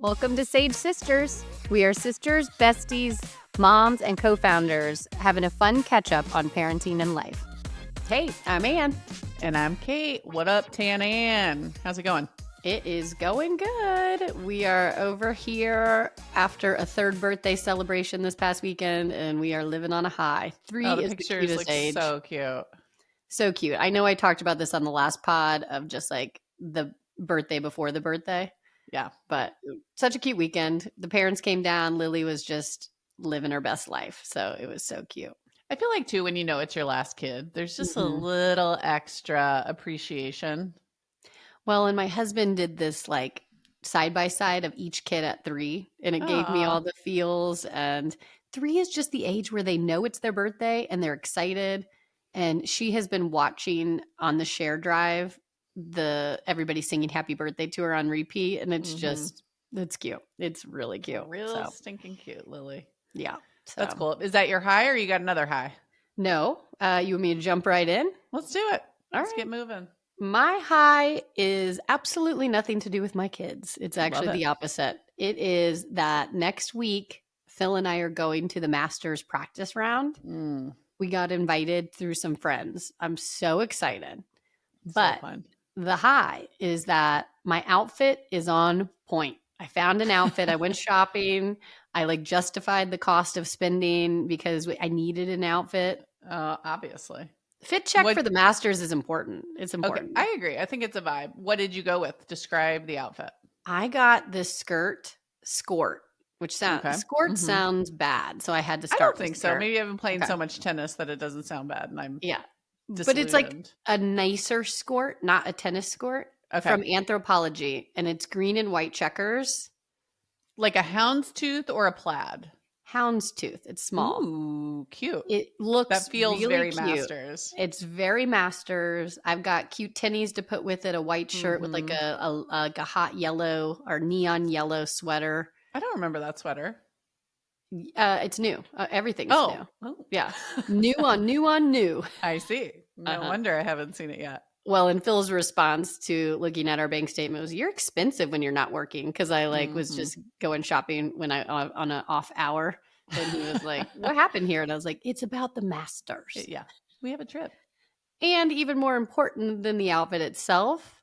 Welcome to Sage Sisters. We are sisters, besties, moms, and co-founders having a fun catch-up on parenting and life. Hey, I'm Ann. And I'm Kate. What up, Tan Ann? How's it going? It is going good. We are over here after a third birthday celebration this past weekend, and we are living on a high. The is the pictures cutest look age. so cute. So cute. I know I talked about this on the last pod of just like the birthday before the birthday. Yeah. But such a cute weekend. The parents came down. Lily was just living her best life. So it was so cute. I feel like, too, when you know it's your last kid, there's just a little extra appreciation. Well, and my husband did this like side by side of each kid at 3, and it gave me all the feels. And 3 is just the age where they know it's their birthday and they're excited. And she has been watching on the share drive everybody singing happy birthday to her on repeat, and it's just it's cute. It's really cute. Real stinking cute, Lily. Yeah. So. That's cool. Is that your high or you got another high? No. You want me to jump right in? Let's do it. Let's get moving. My high is absolutely nothing to do with my kids. It's actually the opposite. It is that next week, Phil and I are going to the Masters practice round. We got invited through some friends. I'm so excited. But the high is that my outfit is on point. I found an outfit. I went shopping. I like justified the cost of spending because I needed an outfit. Obviously. Fit check for the Masters is important. It's important. Okay, I agree. I think it's a vibe. What did you go with? Describe the outfit. I got this skort, which sounds sounds bad. So I had to start. I don't think so. Maybe I've been playing so much tennis that it doesn't sound bad, and I'm disillusioned. But it's like a nicer skort, not a tennis skort, from Anthropologie, and it's green and white checkers, like a houndstooth or a plaid. Houndstooth. It's small. Ooh, cute. It looks that feels really very cute. Masters. It's very Masters. I've got cute tennies to put with it. A white shirt with like a hot yellow or neon yellow sweater. I don't remember that sweater. It's new. Everything's new. Oh, yeah. new on new. I see. No wonder I haven't seen it yet. Well, and Phil's response to looking at our bank statement was, "You're expensive when you're not working," because I was just going shopping when I on an off hour, and he was like, "What happened here?" And I was like, "It's about the Masters." Yeah, we have a trip. And even more important than the outfit itself,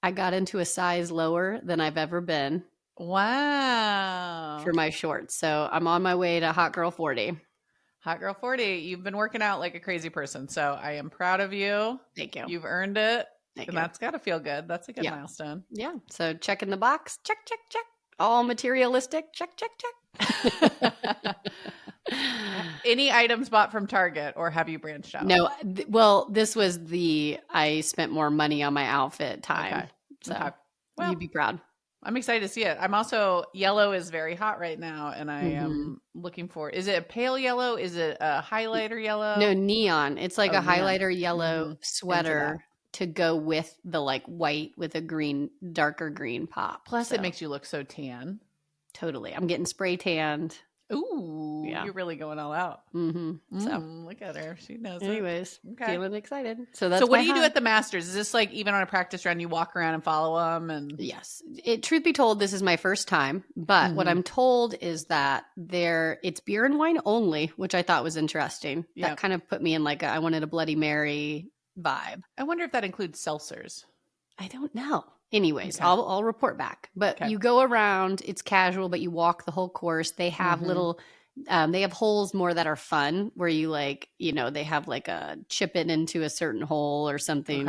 I got into a size lower than I've ever been. Wow! For my shorts, so I'm on my way to Hot Girl 40. Hot Girl 40. You've been working out like a crazy person. So I am proud of you. Thank you. You've earned it. And that's got to feel good. That's a good milestone. Yeah. So check in the box. Check, check, check. All materialistic. Check, check, check. Any items bought from Target or have you branched out? No. Well, this was I spent more money on my outfit time. Okay. So you'd be proud. I'm excited to see it. I'm also, yellow is very hot right now, and I am looking for, is it a pale yellow? Is it a highlighter yellow? No, neon. It's like a highlighter yellow sweater to go with the like white with a darker green pop. Plus it makes you look so tan. Totally. I'm getting spray tanned. Ooh, you're really going all out. So look at her. She knows Anyways, it. Feeling excited. So what do you do at the Masters? Is this like even on a practice round, you walk around and follow them? And yes. Truth be told, this is my first time. But what I'm told is that it's beer and wine only, which I thought was interesting. That kind of put me in like I wanted a Bloody Mary vibe. I wonder if that includes seltzers. I don't know. Anyways, I'll report back. But you go around, it's casual, but you walk the whole course. They have little, they have holes more that are fun where you like, they have like a chip it into a certain hole or something,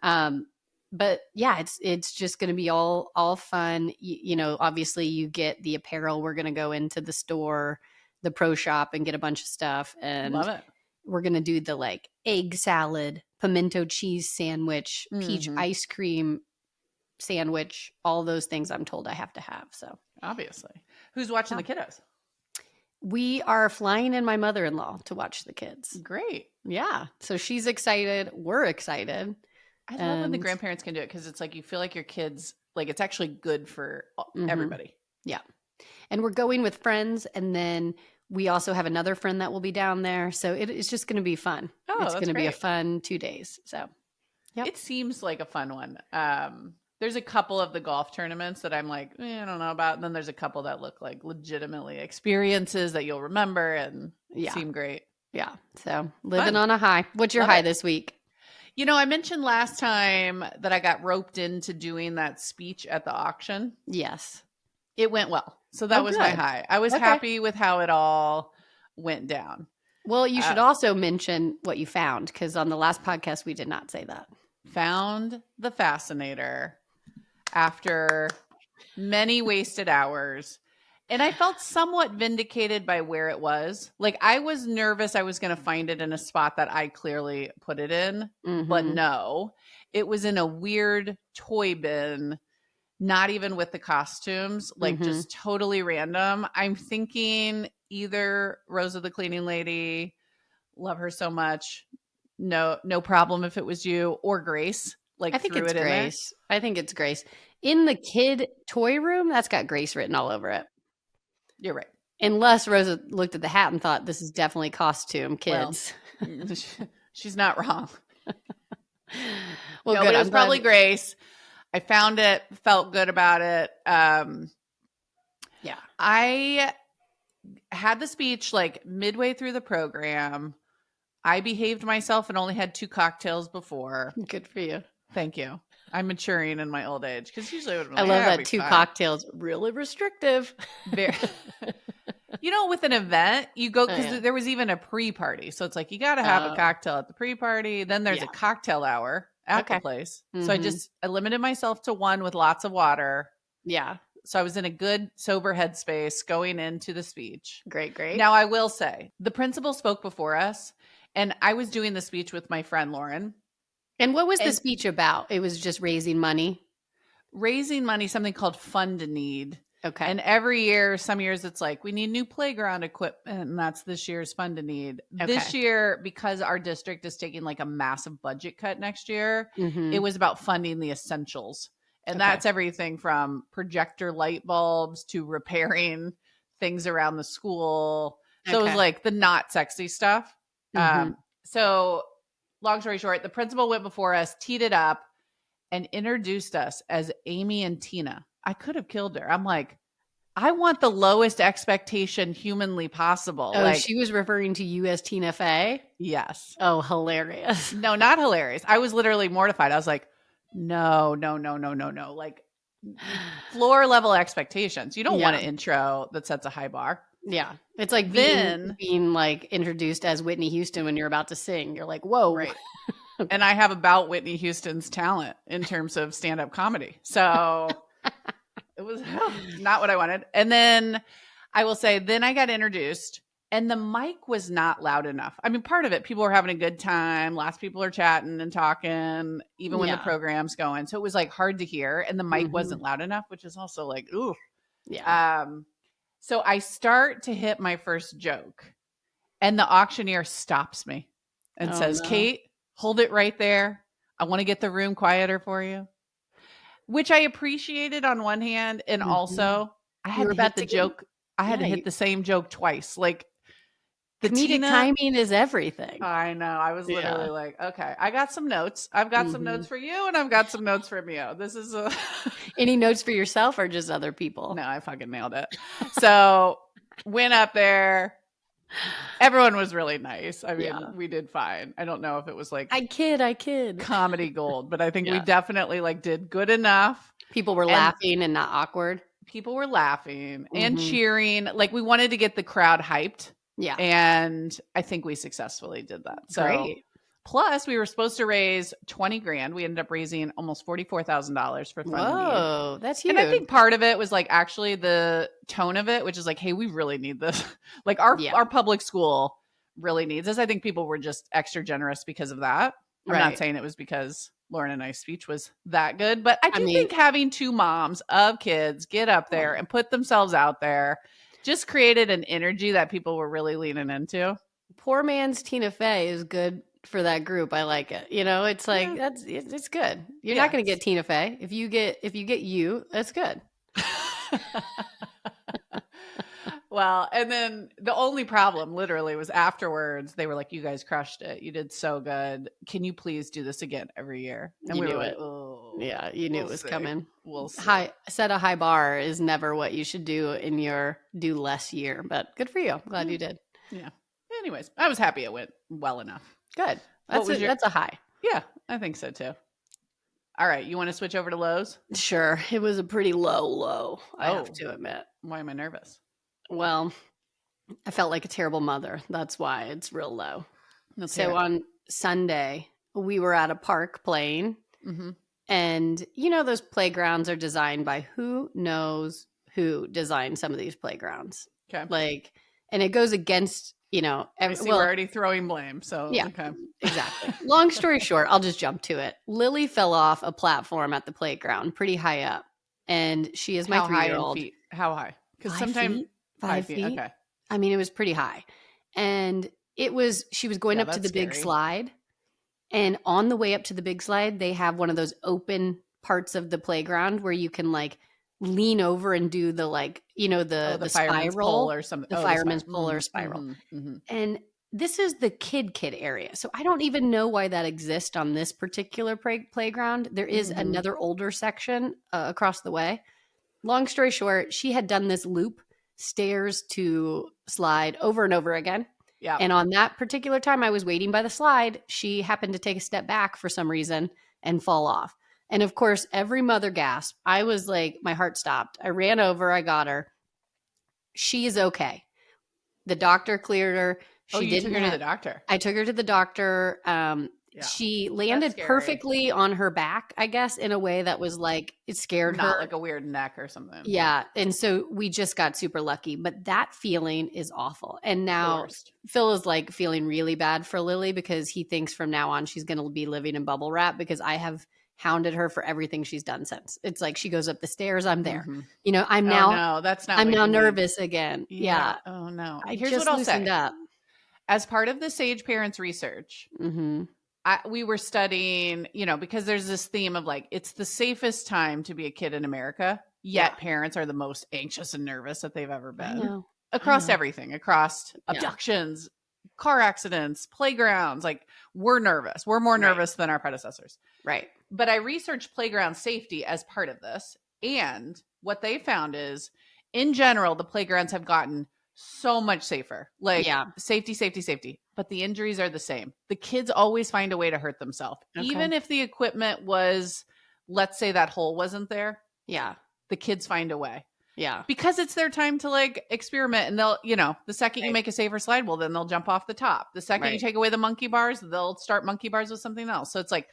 But yeah, it's just going to be all fun. Obviously you get the apparel. We're going to go into the store, the pro shop and get a bunch of stuff. And love it. We're going to do the like egg salad, pimento cheese sandwich, peach ice cream sandwich, all those things I'm told I have to have. So obviously. Who's watching the kiddos? We are flying in my mother-in-law to watch the kids. Great. Yeah. So she's excited. We're excited. I love when the grandparents can do it because it's like you feel like your kids, like it's actually good for everybody. Yeah. And we're going with friends, and then we also have another friend that will be down there. So it's just going to be fun. It's going to be a fun 2 days. So it seems like a fun one. There's a couple of the golf tournaments that I'm like, I don't know about. And then there's a couple that look like legitimately experiences that you'll remember and seem great. Yeah. So living on a high. What's your high this week? I mentioned last time that I got roped into doing that speech at the auction. Yes. It went well. So that was my high. I was happy with how it all went down. Well, you should also mention what you found, because on the last podcast, we did not say that. Found the fascinator after many wasted hours. And I felt somewhat vindicated by where it was. Like, I was nervous I was going to find it in a spot that I clearly put it in. But no, it was in a weird toy bin, not even with the costumes, like just totally random. I'm thinking either Rosa the cleaning lady, love her so much, no problem if it was you, or Grace. Like, I think it's Grace. I think it's Grace. In the kid toy room, that's got Grace written all over it. You're right. Unless Rosa looked at the hat and thought, this is definitely costume kids. Well, she's not wrong. Well, no, good. But it was probably Grace. I found it, felt good about it. Yeah. I had the speech like midway through the program. I behaved myself and only had 2 cocktails before. Good for you. Thank you. I'm maturing in my old age, because usually I would have been I love that 2 cocktails. Really restrictive. Very. With an event, you go, because there was even a pre-party. So it's like, you got to have a cocktail at the pre-party. Then there's a cocktail hour at the place. So I limited myself to 1 with lots of water. Yeah. So I was in a good sober headspace going into the speech. Great. Now, I will say, the principal spoke before us, and I was doing the speech with my friend Lauren. And what was the speech about? It was just raising money? Raising money, something called Fund a Need. Okay. And every year, some years it's like, we need new playground equipment, and that's this year's Fund a Need. Okay. This year, because our district is taking like a massive budget cut next year, it was about funding the essentials. And that's everything from projector light bulbs to repairing things around the school. So it was like the not sexy stuff. So long story short, the principal went before us, teed it up, and introduced us as Amy and Tina. I could have killed her. I'm like, I want the lowest expectation humanly possible. Oh, she was referring to you as Tina Fey? Yes. Oh, hilarious. No, not hilarious. I was literally mortified. I was like, no. Like, floor level expectations. You don't want an intro that sets a high bar. Yeah. It's like being like introduced as Whitney Houston when you're about to sing. You're like, whoa. Right. And I have about Whitney Houston's talent in terms of stand-up comedy. So it was not what I wanted. And then I will say, then I got introduced and the mic was not loud enough. I mean, part of it, people were having a good time. Lots of people are chatting and talking, even when the program's going. So it was like hard to hear. And the mic wasn't loud enough, which is also like, ooh. Yeah. So I start to hit my first joke and the auctioneer stops me and says, Kate, hold it right there. I want to get the room quieter for you, which I appreciated on one hand. And also I had to hit the joke. I had to hit the same joke twice. Like, the comedic timing is everything. I know. I was literally like, okay, I got some notes. I've got some notes for you and I've got some notes for you. This is any notes for yourself or just other people? No, I fucking nailed it. So went up there. Everyone was really nice. I mean, we did fine. I don't know if it was like I kid comedy gold, but I think we definitely like did good enough. People were laughing and not awkward. People were laughing and cheering. Like, we wanted to get the crowd hyped. Yeah. And I think we successfully did that. So great. Plus, we were supposed to raise $20,000. We ended up raising almost $44,000 for Fund a Need. Whoa, that's huge. And I think part of it was like actually the tone of it, which is like, hey, we really need this. Like, our public school really needs this. I think people were just extra generous because of that. I'm not saying it was because Lauren and I's speech was that good, but I think having 2 moms of kids get up there and put themselves out there just created an energy that people were really leaning into. Poor man's Tina Fey is good for that group. I like it. You know, it's like it's good. You're not going to get Tina Fey. If you get you, that's good. Well, and then the only problem literally was afterwards, they were like, you guys crushed it. You did so good. Can you please do this again every year? And we were like, oh. Yeah, you knew it was coming. We'll see. Set a high bar is never what you should do in your do less year, but good for you. I'm glad you did. Yeah. Anyways, I was happy it went well enough. Good. That's a high. Yeah, I think so too. All right, you want to switch over to lows? Sure. It was a pretty low, I have to admit. Why am I nervous? Well, I felt like a terrible mother. That's why it's real low. So on Sunday, we were at a park playing. Mm-hmm. And you know, those playgrounds are designed by who knows who designed some of these playgrounds. Okay. And it goes against, you know, we're already throwing blame. So, yeah, okay. Exactly. Long story short, I'll just jump to it. Lily fell off a platform at the playground pretty high up. And she is my 3-year-old. How high? Because sometimes 5 feet. Okay. I mean, it was pretty high. And she was going up to the big slide. And on the way up to the big slide, they have one of those open parts of the playground where you can like lean over and do the like, you know, the fireman's spiral pole or something. The fireman's pole or spiral. Mm-hmm, mm-hmm. And this is the kid area. So I don't even know why that exists on this particular playground. There is another older section across the way. Long story short, she had done this loop, stairs to slide over and over again. Yeah. And on that particular time I was waiting by the slide, she happened to take a step back for some reason and fall off. And of course, every mother gasped. I was like, my heart stopped. I ran over, I got her. She is okay. The doctor cleared her. You took her to the doctor. I took her to the doctor. She landed perfectly on her back, I guess, in a way that was like, it scared her. Not like a weird neck or something. Yeah. And so we just got super lucky. But that feeling is awful. And now Phil is like feeling really bad for Lily because he thinks from now on she's going to be living in bubble wrap because I have hounded her for everything she's done since. It's like she goes up the stairs, I'm there. Mm-hmm. You know, I'm now nervous again. Yeah. Oh no. Here's what I'll say. Up. As part of the Sage Parents research, we were studying, you know, because there's this theme of like, it's the safest time to be a kid in America, yet parents are the most anxious and nervous that they've ever been. Across everything, across abductions, car accidents, playgrounds. Like we're nervous. We're more nervous than our predecessors. Right. But I researched playground safety as part of this. And what they found is, in general, the playgrounds have gotten so much safer. Like safety. But the injuries are the same. The kids always find a way to hurt themselves. Okay. Even if the equipment was, let's say that hole wasn't there. Yeah. The kids find a way. Yeah. Because it's their time to like experiment and they'll, you know, the second you make a safer slide, well, then they'll jump off the top. The second you take away the monkey bars, they'll start monkey bars with something else. So it's like,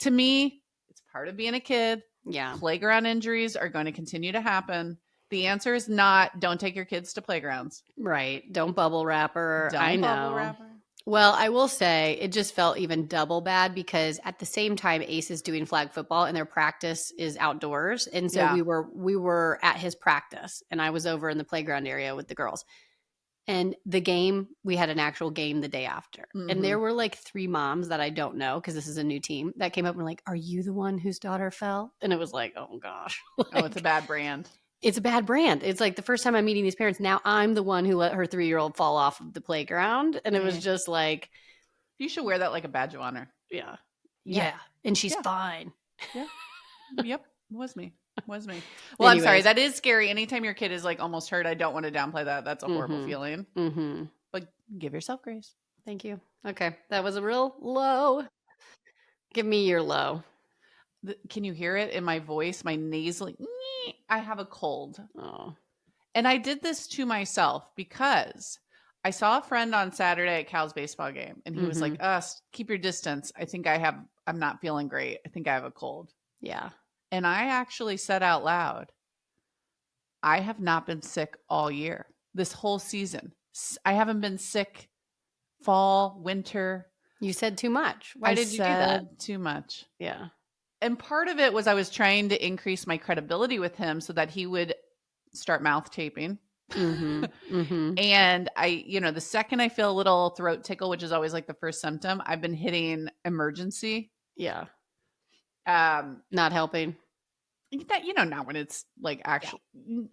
to me, it's part of being a kid. Yeah. Playground injuries are going to continue to happen. The answer is not, don't take your kids to playgrounds. Right. Don't bubble wrap her. I know. Bubble wrap her. Well, I will say it just felt even double bad because at the same time, Ace is doing flag football and their practice is outdoors. And so we were at his practice and I was over in the playground area with the girls. And the game, we had an actual game the day after. Mm-hmm. And there were like 3 moms that I don't know because this is a new team that came up and were like, are you the one whose daughter fell? And it was like, oh gosh. Like, it's a bad brand. It's a bad brand. It's like the first time I'm meeting these parents. Now I'm the one who let her 3-year-old fall off of the playground. And it was just like. You should wear that like a badge of honor. Yeah. Yeah. And she's fine. Yeah. Yep. Was me. Well, anyways. I'm sorry. That is scary. Anytime your kid is like almost hurt, I don't want to downplay that. That's a horrible feeling. Mm-hmm. But give yourself grace. Thank you. Okay. That was a real low. Give me your low. Can you hear it in my voice? My nasally. I have a cold. Oh. And I did this to myself because I saw a friend on Saturday at Cal's baseball game. And he was like, keep your distance. I'm not feeling great. I think I have a cold. Yeah. And I actually said out loud, I have not been sick all year, this whole season. I haven't been sick fall, winter. You said too much. Why did you do that? Too much. Yeah. And part of it was I was trying to increase my credibility with him so that he would start mouth taping. Mm-hmm. Mm-hmm. And the second I feel a little throat tickle, which is always like the first symptom, I've been hitting emergency. Yeah. Not helping. That, not when it's like actually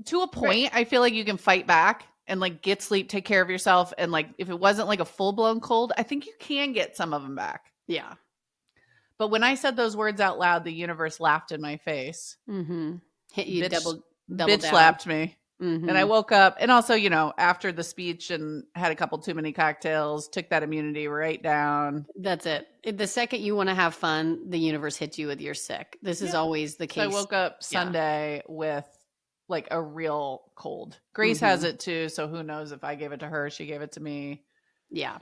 to a point, I feel like you can fight back and like get sleep, take care of yourself. And like, if it wasn't like a full blown cold, I think you can get some of them back. Yeah. But when I said those words out loud, the universe laughed in my face. Mm-hmm. Hit you Bitch double down. slapped me. Mm-hmm. And I woke up, and also, after the speech and had a couple too many cocktails, took that immunity right down. That's it. The second you want to have fun, the universe hits you with you're sick. This is always the case. So I woke up Sunday with like a real cold. Grace has it too, so who knows if I gave it to her, she gave it to me. Yeah.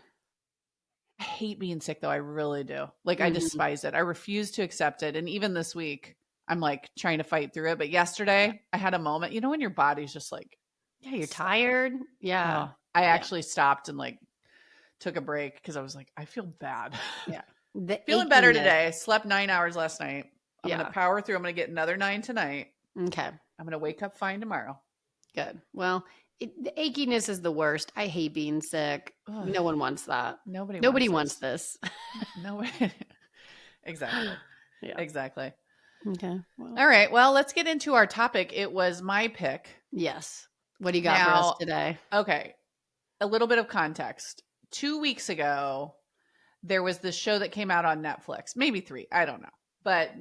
I hate being sick though. I really do. Like I despise it. I refuse to accept it. And even this week, I'm like trying to fight through it. But yesterday I had a moment, when your body's just like, you're tired. Yeah. I actually stopped and like took a break because I was like, I feel bad. Yeah. Feeling better today. I slept 9 hours last night. I'm going to power through. I'm going to get another 9 tonight. Okay. I'm going to wake up fine tomorrow. Good. Well, the achiness is the worst. I hate being sick. Ugh. No one wants that. Nobody wants this. Nobody. Exactly. Yeah. Exactly. Okay. Well. All right. Well, let's get into our topic. It was my pick. Yes. What do you got for us today? Okay. A little bit of context. 2 weeks ago, there was this show that came out on Netflix, maybe 3, I don't know, but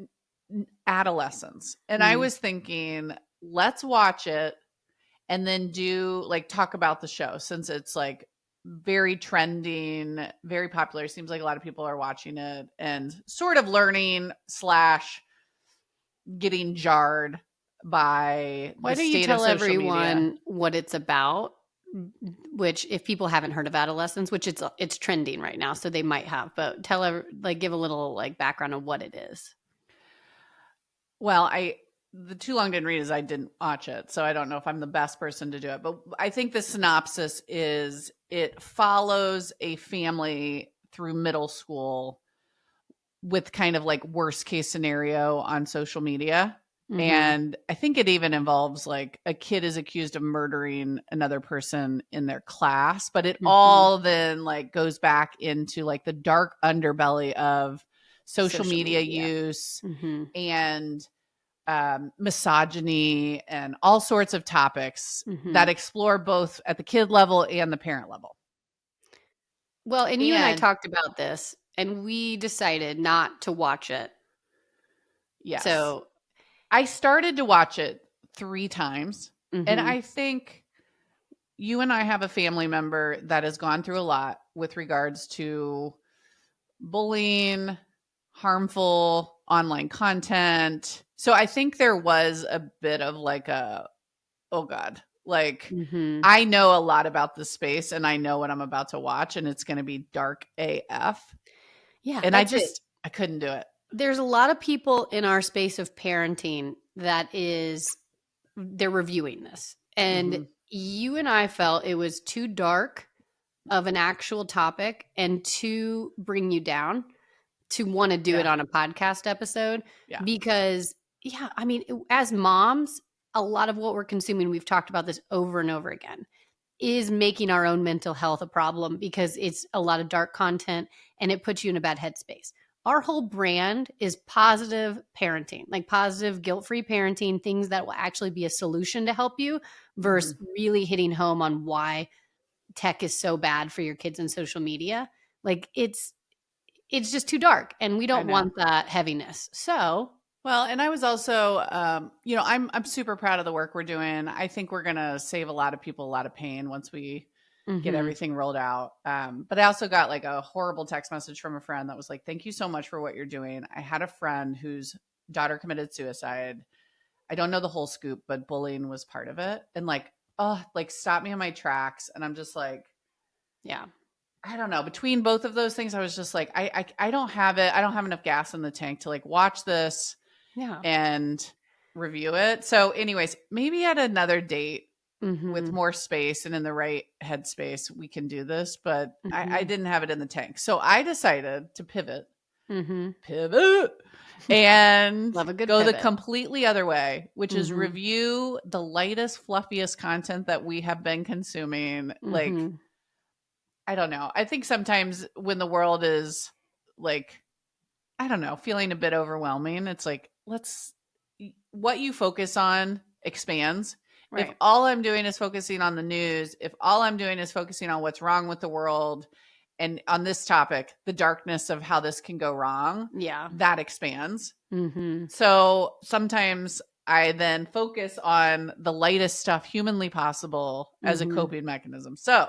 Adolescence. And I was thinking, let's watch it and then talk about the show, since it's like very trending, very popular. Seems like a lot of people are watching it and sort of learning / getting jarred by Why don't you tell everyone what it's about? Which, if people haven't heard of Adolescence, which it's trending right now, so they might have, but give a little background on what it is. Well, the too long didn't read is I didn't watch it, so I don't know if I'm the best person to do it. But I think the synopsis is it follows a family through middle school with kind of like worst case scenario on social media. And I think it even involves like a kid is accused of murdering another person in their class, but it all then like goes back into like the dark underbelly of social media use and misogyny and all sorts of topics that explore both at the kid level and the parent level. Well, and you and I talked about this, and we decided not to watch it. Yes. So I started to watch it 3 times, and I think you and I have a family member that has gone through a lot with regards to bullying, harmful online content. So I think there was a bit of like oh God, like I know a lot about this space and I know what I'm about to watch, and it's going to be dark AF. Yeah. And I couldn't do it. There's a lot of people in our space of parenting they're reviewing this. And you and I felt it was too dark of an actual topic and to bring you down to want to do it on a podcast episode. Yeah. Because, I mean, as moms, a lot of what we're consuming, we've talked about this over and over again, is making our own mental health a problem because it's a lot of dark content and it puts you in a bad headspace. Our whole brand is positive parenting, like positive, guilt-free parenting, things that will actually be a solution to help you versus really hitting home on why tech is so bad for your kids and social media. Like it's just too dark, and we don't want that heaviness. So, well, and I was also, I'm super proud of the work we're doing. I think we're going to save a lot of people a lot of pain once we get everything rolled out. But I also got like a horrible text message from a friend that was like, thank you so much for what you're doing. I had a friend whose daughter committed suicide. I don't know the whole scoop, but bullying was part of it. And stopped me in my tracks. And I'm just like, I don't know. Between both of those things, I was just like, I don't have it. I don't have enough gas in the tank to like watch this and review it. So anyways, maybe at another date, with more space and in the right headspace, we can do this. But I didn't have it in the tank. So I decided to pivot and go the completely other way, which is review the lightest, fluffiest content that we have been consuming. Like, I don't know. I think sometimes when the world is like, I don't know, feeling a bit overwhelming, it's like, what you focus on expands. Right. If all I'm doing is focusing on the news, if all I'm doing is focusing on what's wrong with the world and on this topic, the darkness of how this can go wrong, that expands. So sometimes I then focus on the lightest stuff humanly possible as a coping mechanism. So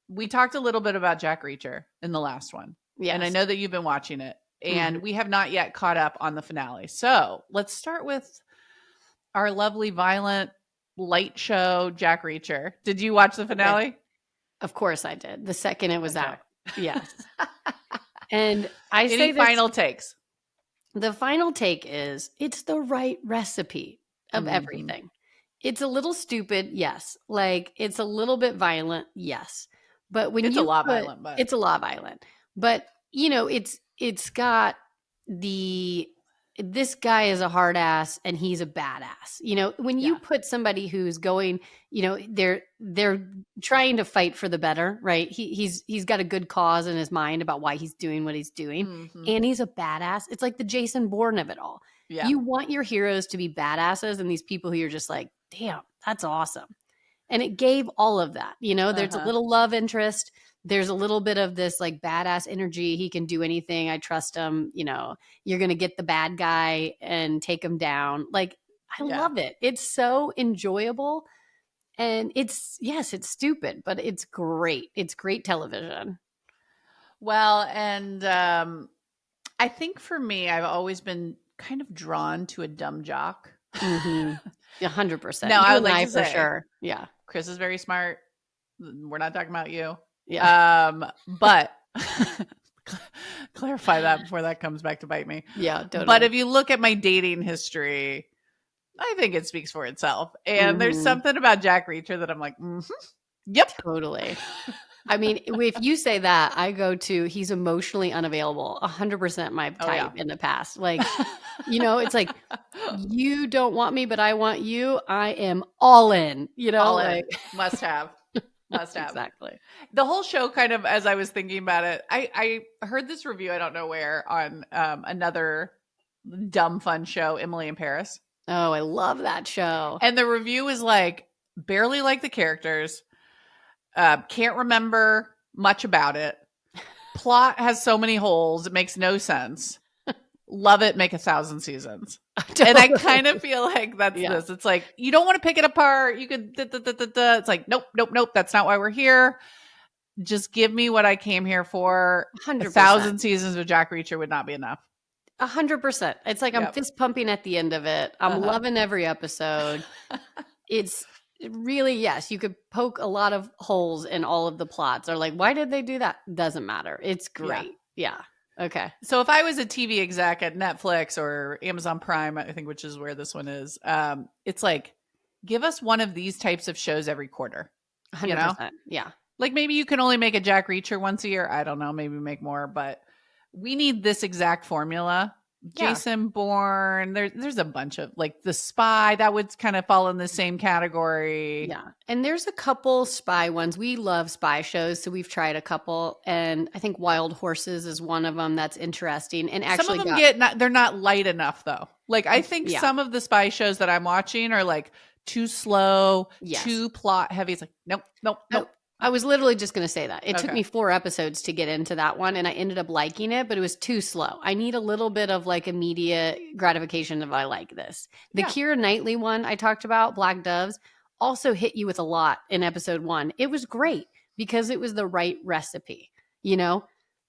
we talked a little bit about Jack Reacher in the last one. Yes. And I know that you've been watching it, and we have not yet caught up on the finale. So let's start with our lovely, violent, light show, Jack Reacher. Did you watch the finale? Okay. Of course I did. The second it was out. Yes. And I say this, final takes. The final take is it's the right recipe of everything. It's a little stupid, yes. Like it's a little bit violent, yes. But when it's a lot violent, but you know, it's got this guy is a hard ass and he's a badass. You know, when you put somebody who's going, you know, they're trying to fight for the better, right? He's got a good cause in his mind about why he's doing what he's doing. And he's a badass. It's like the Jason Bourne of it all. Yeah. You want your heroes to be badasses and these people who you're just like, damn, that's awesome. And it gave all of that, you know, there's a little love interest. There's a little bit of this like badass energy. He can do anything. I trust him. You know, you're going to get the bad guy and take him down. Like, I love it. It's so enjoyable. And it's stupid, but it's great. It's great television. Well, and I think for me, I've always been kind of drawn to a dumb jock. 100%. No, I would like to for say, sure. Yeah. Chris is very smart. We're not talking about you. Yeah. But clarify that before that comes back to bite me. Yeah, totally. But if you look at my dating history, I think it speaks for itself. And there's something about Jack Reacher that I'm like, yep. Totally. I mean, if you say that, I go to he's emotionally unavailable. 100% my type in the past. Like, you know, it's like, you don't want me, but I want you. I am all in, you know, all in. Must have. Exactly. The whole show kind of, as I was thinking about it, I heard this review, I don't know where, on another dumb fun show, Emily in Paris. Oh, I love that show. And the review was like, barely like the characters. Can't remember much about it. Plot has so many holes. It makes no sense. Love it. Make 1,000 seasons. Totally. And I kind of feel like that's this. It's like, you don't want to pick it apart. You could, It's like, nope. That's not why we're here. Just give me what I came here for. 100%. 1,000 seasons of Jack Reacher would not be enough. 100%. It's like I'm fist pumping at the end of it. I'm loving every episode. It's really, yes, you could poke a lot of holes in all of the plots. Or like, why did they do that? Doesn't matter. It's great. Yeah. Okay. So if I was a TV exec at Netflix or Amazon Prime, I think, which is where this one is, it's like, give us one of these types of shows every quarter. 100%. You know? Yeah. Like maybe you can only make a Jack Reacher once a year. I don't know. Maybe make more, but we need this exact formula. Yeah. Jason Bourne. There's a bunch of like The Spy that would kind of fall in the same category. Yeah. And there's a couple spy ones. We love spy shows, so we've tried a couple. And I think Wild Horses is one of them that's interesting. And actually, some of them they're not light enough though. Like I think some of the spy shows that I'm watching are like too slow, too plot heavy. It's like nope. I was literally just going to say that. It took me 4 episodes to get into that one, and I ended up liking it, but it was too slow. I need a little bit of like immediate gratification if I like this. The Keira Knightley one I talked about, Black Doves, also hit you with a lot in episode 1. It was great because it was the right recipe, you know?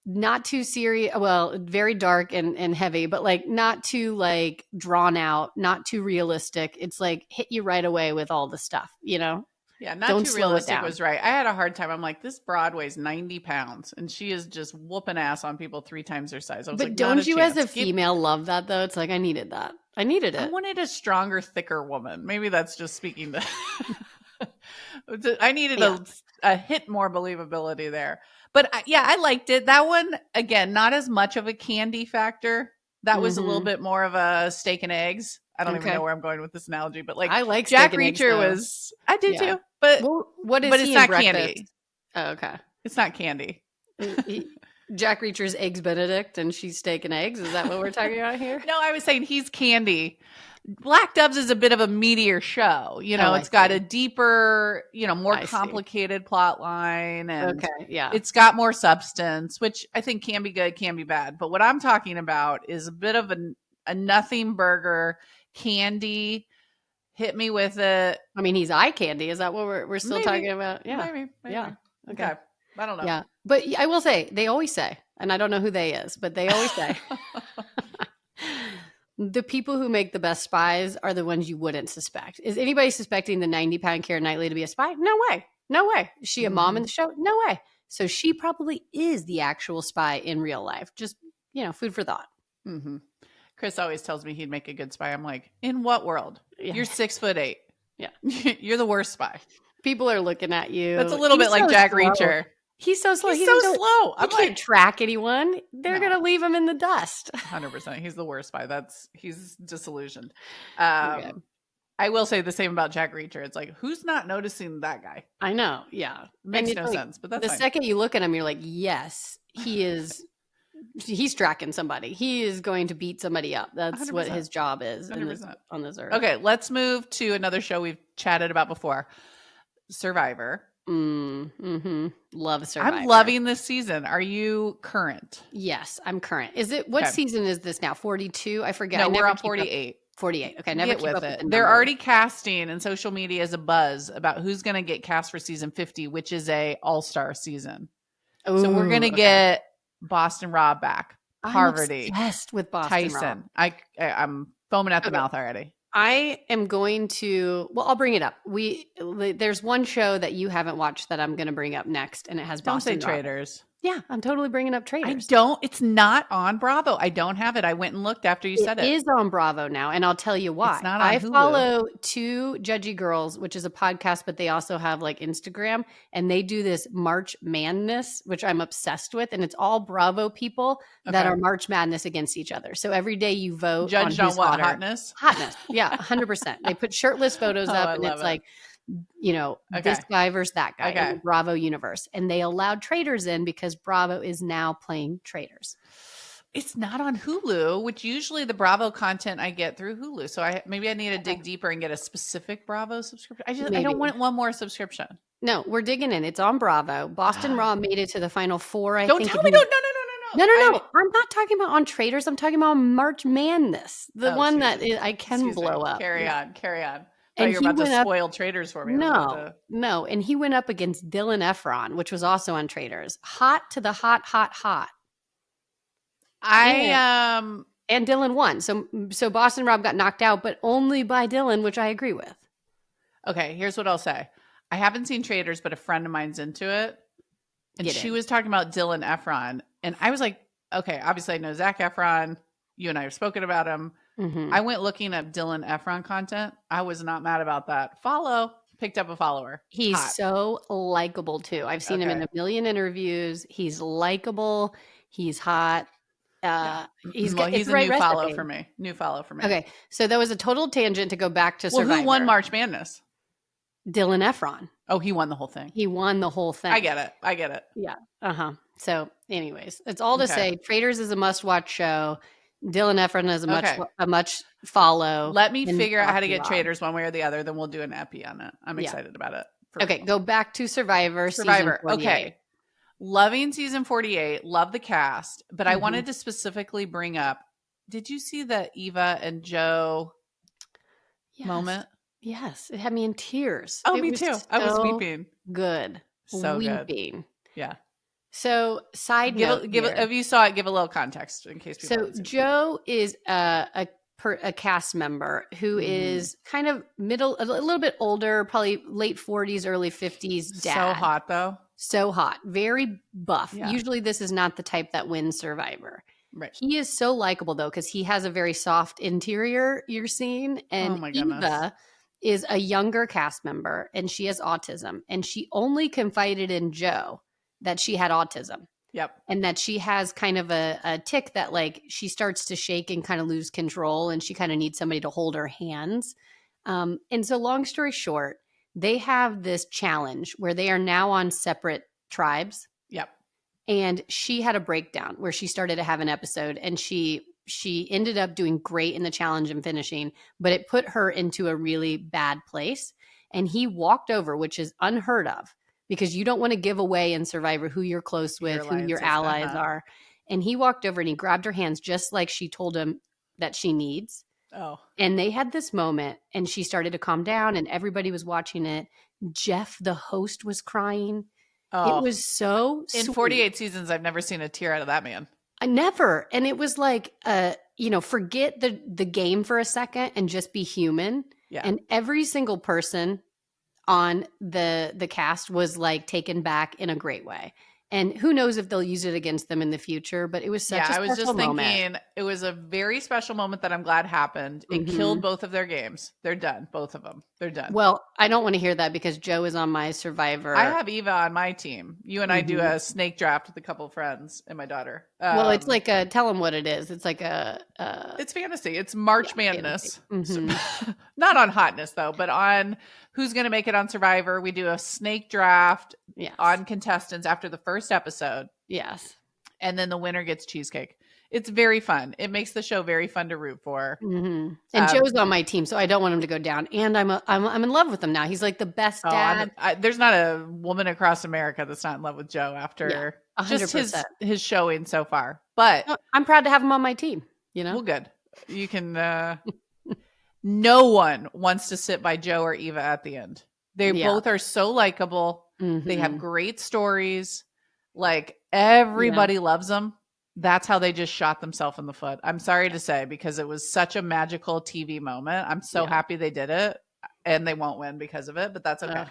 Not too serious, well, very dark and heavy, but like not too like drawn out, not too realistic. It's like hit you right away with all the stuff, you know? Yeah, not too realistic was right. I had a hard time. I'm like, this broad weighs 90 pounds, and she is just whooping ass on people 3 times her size. I was but like, don't you as a female love that, though? It's like, I needed that. I needed it. I wanted a stronger, thicker woman. Maybe that's just speaking to... I needed a hit more believability there. But I liked it. That one, again, not as much of a candy factor. That was a little bit more of a steak and eggs. I don't even know where I'm going with this analogy, but like I like Jack Reacher was, I do too, but what is but it's not candy. Oh, okay. It's not candy. Jack Reacher's Eggs Benedict and she's steak and eggs. Is that what we're talking about here? No, I was saying he's candy. Black Doves is a bit of a meatier show. It's got a deeper, more complicated plot line, and it's got more substance, which I think can be good, can be bad. But what I'm talking about is a bit of a nothing burger, candy. Hit me with it. I mean, he's eye candy. Is that what we're still talking about? Yeah. Maybe. Yeah. Okay. I don't know. Yeah. But I will say, they always say, and I don't know who they is, but they always say, the people who make the best spies are the ones you wouldn't suspect. Is anybody suspecting the 90-pound Keira Knightley to be a spy? No way. No way. Is she a mom in the show? No way. So she probably is the actual spy in real life. Just, food for thought. Mm-hmm. Chris always tells me he'd make a good spy. I'm like, in what world? Yeah. You're 6'8". Yeah. You're the worst spy. People are looking at you. That's a little bit like Jack Reacher. He's so slow. He's so slow. You can't track anyone. They're going to leave him in the dust. 100%. He's the worst spy. He's disillusioned. I will say the same about Jack Reacher. It's like, who's not noticing that guy? I know. Yeah. Makes no sense, but that's the fine. Second you look at him, you're like, yes, he is. He's tracking somebody. He is going to beat somebody up. That's 100%. What his job is on this earth. Okay, let's move to another show we've chatted about before, Survivor. Love Survivor. I'm loving this season. Are you current? Yes, I'm current. What season is this now? 42? I forget. No, we're on 48. 48. Okay, never keep up with it. They're already casting, and social media is a buzz about who's going to get cast for season 50, which is a all-star season. Ooh, so we're going to get Boston Rob back. Harvey. I'm obsessed with Boston Tyson. Rob. I'm foaming at the mouth already. I am going to, I'll bring it up. There's one show that you haven't watched that I'm going to bring up next, and it has Boston Rob. Don't say Traitors. Yeah, I'm totally bringing up Traitors. It's not on Bravo. I don't have it. I went and looked after you said it. It is on Bravo now, and I'll tell you why. It's not on Hulu. Follow Two Judgy Girls, which is a podcast, but they also have like Instagram, and they do this March Madness, which I'm obsessed with, and it's all Bravo people that are March Madness against each other. So every day you vote judged on what? Hotness? Hotness. Yeah, 100%. They put shirtless photos up, and it's like, this guy versus that guy in the Bravo universe. And they allowed Traitors in because Bravo is now playing Traitors. It's not on Hulu, which usually the Bravo content I get through Hulu. So maybe I need to dig deeper and get a specific Bravo subscription. I don't want one more subscription. No, we're digging in. It's on Bravo. Boston Rob made it to the final 4. I think. Don't tell me. No. No. I'm not talking about on Traitors. I'm talking about March Madness. The one that I can blow up. Carry on. And you're about to spoil Traitors for me. No. And he went up against Dylan Efron, which was also on Traitors. Hot to the hot. And Dylan won. So Boston Rob got knocked out, but only by Dylan, which I agree with. Okay, here's what I'll say. I haven't seen Traitors, but a friend of mine's into it. And she was talking about Dylan Efron. And I was like, okay, obviously I know Zac Efron. You and I have spoken about him. Mm-hmm. I went looking at Dylan Efron content. I was not mad about that. Picked up a follower. He's so likable too. I've seen him in a million interviews. He's likable. He's hot. He's a new follow for me. Okay, so that was a total tangent to go back to Survivor. Who won March Madness? Dylan Efron. Oh, he won the whole thing. I get it. Yeah. So anyways, it's all to say Traitors is a must-watch show. Dylan Efron is a much follow. Let me figure out how to get Traitors one way or the other. Then we'll do an epi on it. I'm excited about it. Okay, go back to Survivor. Season 48. Okay. Loving season 48. Love the cast. But I wanted to specifically bring up, did you see the Eva and Joe moment? Yes. It had me in tears. Oh, me too. I was weeping. Good. So weeping. Good. Yeah. So, side note, if you saw it, give a little context in case people. So, Joe is a cast member who is kind of a little bit older, probably late 40s, early 50s. Dad. So hot though. So hot, very buff. Yeah. Usually, this is not the type that wins Survivor. Right. He is so likable though because he has a very soft interior. You're seeing, and Eva is a younger cast member, and she has autism, and she only confided in Joe that she had autism. Yep. And that she has kind of a tick that like she starts to shake and kind of lose control, and she kind of needs somebody to hold her hands. And so long story short, they have this challenge where they are now on separate tribes. Yep. And she had a breakdown where she started to have an episode, and she she ended up doing great in the challenge and finishing, but it put her into a really bad place. And he walked over, which is unheard of because you don't want to give away in Survivor who you're close with, who your allies are. And he walked over and he grabbed her hands just like she told him that she needs. Oh. And they had this moment and she started to calm down and everybody was watching it. Jeff, the host, was crying. Oh. It was so sweet. In 48 seasons, I've never seen a tear out of that man. I never. And it was like, forget the game for a second and just be human. Yeah. And every single person on the cast was like taken back in a great way. And who knows if they'll use it against them in the future, but it was such a special moment. I was just thinking it was a very special moment that I'm glad happened. It killed both of their games. They're done. Both of them. They're done. Well, I don't want to hear that because Joe is on my Survivor. I have Eva on my team. You and I do a snake draft with a couple of friends and my daughter. Well, it's like tell them what it is. It's like it's fantasy. It's March Madness. Not on hotness though, but on who's going to make it on Survivor. We do a snake draft on contestants after the first episode. Yes. And then the winner gets cheesecake. It's very fun. It makes the show very fun to root for. And Joe's on my team, so I don't want him to go down. And I'm in love with him now. He's like the best dad. There's not a woman across America that's not in love with Joe after just his showing so far. But I'm proud to have him on my team. Well, good. You can. No one wants to sit by Joe or Eva at the end. They both are so likable. They have great stories. Like everybody loves them. That's how they just shot themselves in the foot. I'm sorry to say, because it was such a magical TV moment. I'm so happy they did it, and they won't win because of it, but that's okay.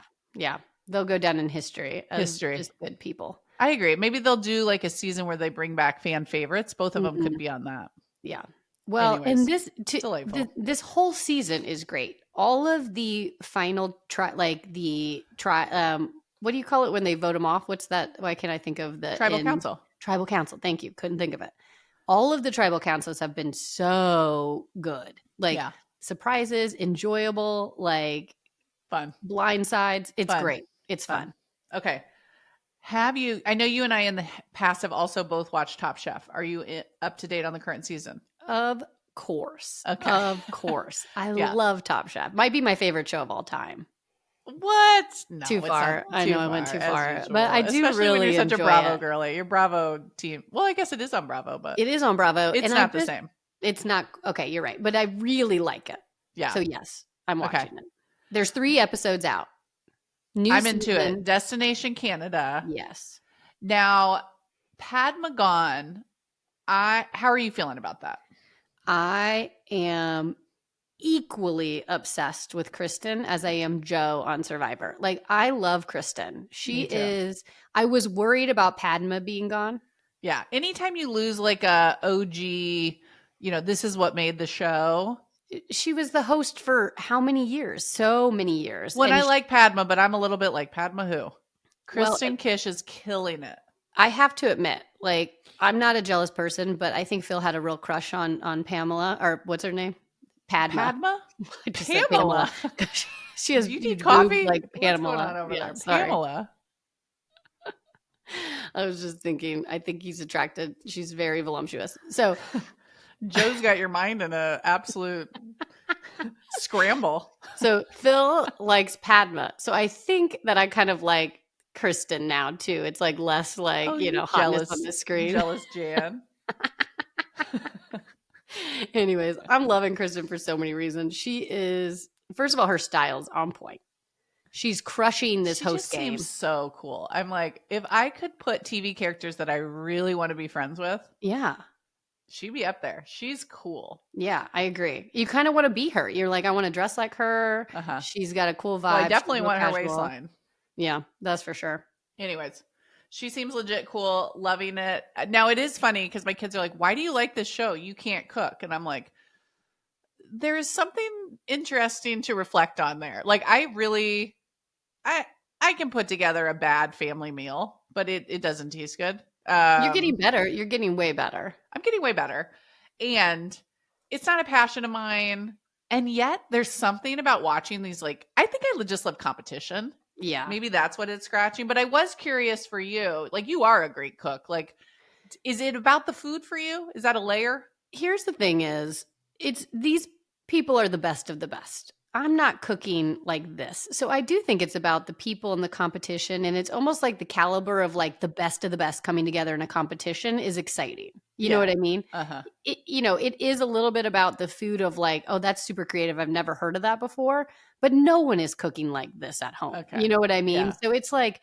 They'll go down in history as just good people. I agree. Maybe they'll do like a season where they bring back fan favorites. Both of them could be on that. Yeah. Well, anyways, and this whole season is great. All of the final what do you call it when they vote them off? What's that? Why can't I think of the tribal council? Tribal council. Thank you. Couldn't think of it. All of the tribal councils have been so good. Like surprises, enjoyable, like fun, blindsides. It's great. It's fun. Okay. I know you and I in the past have also both watched Top Chef. Are you up to date on the current season? Of course. Okay. Of course. I love Top Chef. Might be my favorite show of all time. What? No, too far. I know I went too far. Usual. But I do Especially really when you're such enjoy a Bravo it. girly. Your Bravo team. Well, I guess it is on Bravo, but it is on Bravo. It's not the same. It's not. Okay, you're right. But I really like it. Yeah. So yes, I'm watching it. There's 3 episodes out. I'm into it. Destination Canada. Yes. Now, Padma gone. How are you feeling about that? I am equally obsessed with Kristen as I am Joe on Survivor. Like, I love Kristen. She is. I was worried about Padma being gone. Yeah. Anytime you lose like a OG, this is what made the show. She was the host for how many years? So many years. Well, I like Padma, but I'm a little bit like Padma who? Kristen Kish is killing it. I have to admit, like, I'm not a jealous person, but I think Phil had a real crush on Pamela, or what's her name? Padma? Pamela. She has you need coffee like Pamela. What's going on over there? Pamela. I was just thinking, I think he's attracted. She's very voluptuous. So Joe's got your mind in an absolute scramble. So Phil likes Padma. So I think that I kind of like Kristen now too. It's like less like, hotness on the screen. Jealous Jan. Anyways, I'm loving Kristen for so many reasons. She is, first of all, her style's on point. She's crushing this host game. Seems so cool. I'm like, if I could put TV characters that I really want to be friends with, she'd be up there. She's cool. Yeah, I agree. You kind of want to be her. You're like, I want to dress like her. She's got a cool vibe. Well, I definitely want her waistline. Yeah, that's for sure. Anyways, she seems legit cool. Loving it. Now, it is funny because my kids are like, why do you like this show? You can't cook. And I'm like, there is something interesting to reflect on there. Like, I can put together a bad family meal, but it doesn't taste good. You're getting better. You're getting way better. I'm getting way better. And it's not a passion of mine. And yet there's something about watching these, like, I think I just love competition. Yeah. Maybe that's what it's scratching. But I was curious for you. Like, you are a great cook. Like, is it about the food for you? Is that a layer? here's the thing is, it's these people are the best of the best. I'm not cooking like this. So I do think it's about the people and the competition. And it's almost like the caliber of like the best of the best coming together in a competition is exciting. You know what I mean? Uh-huh. It is a little bit about the food of like, oh, that's super creative. I've never heard of that before. But no one is cooking like this at home. Okay. You know what I mean? Yeah. So it's like,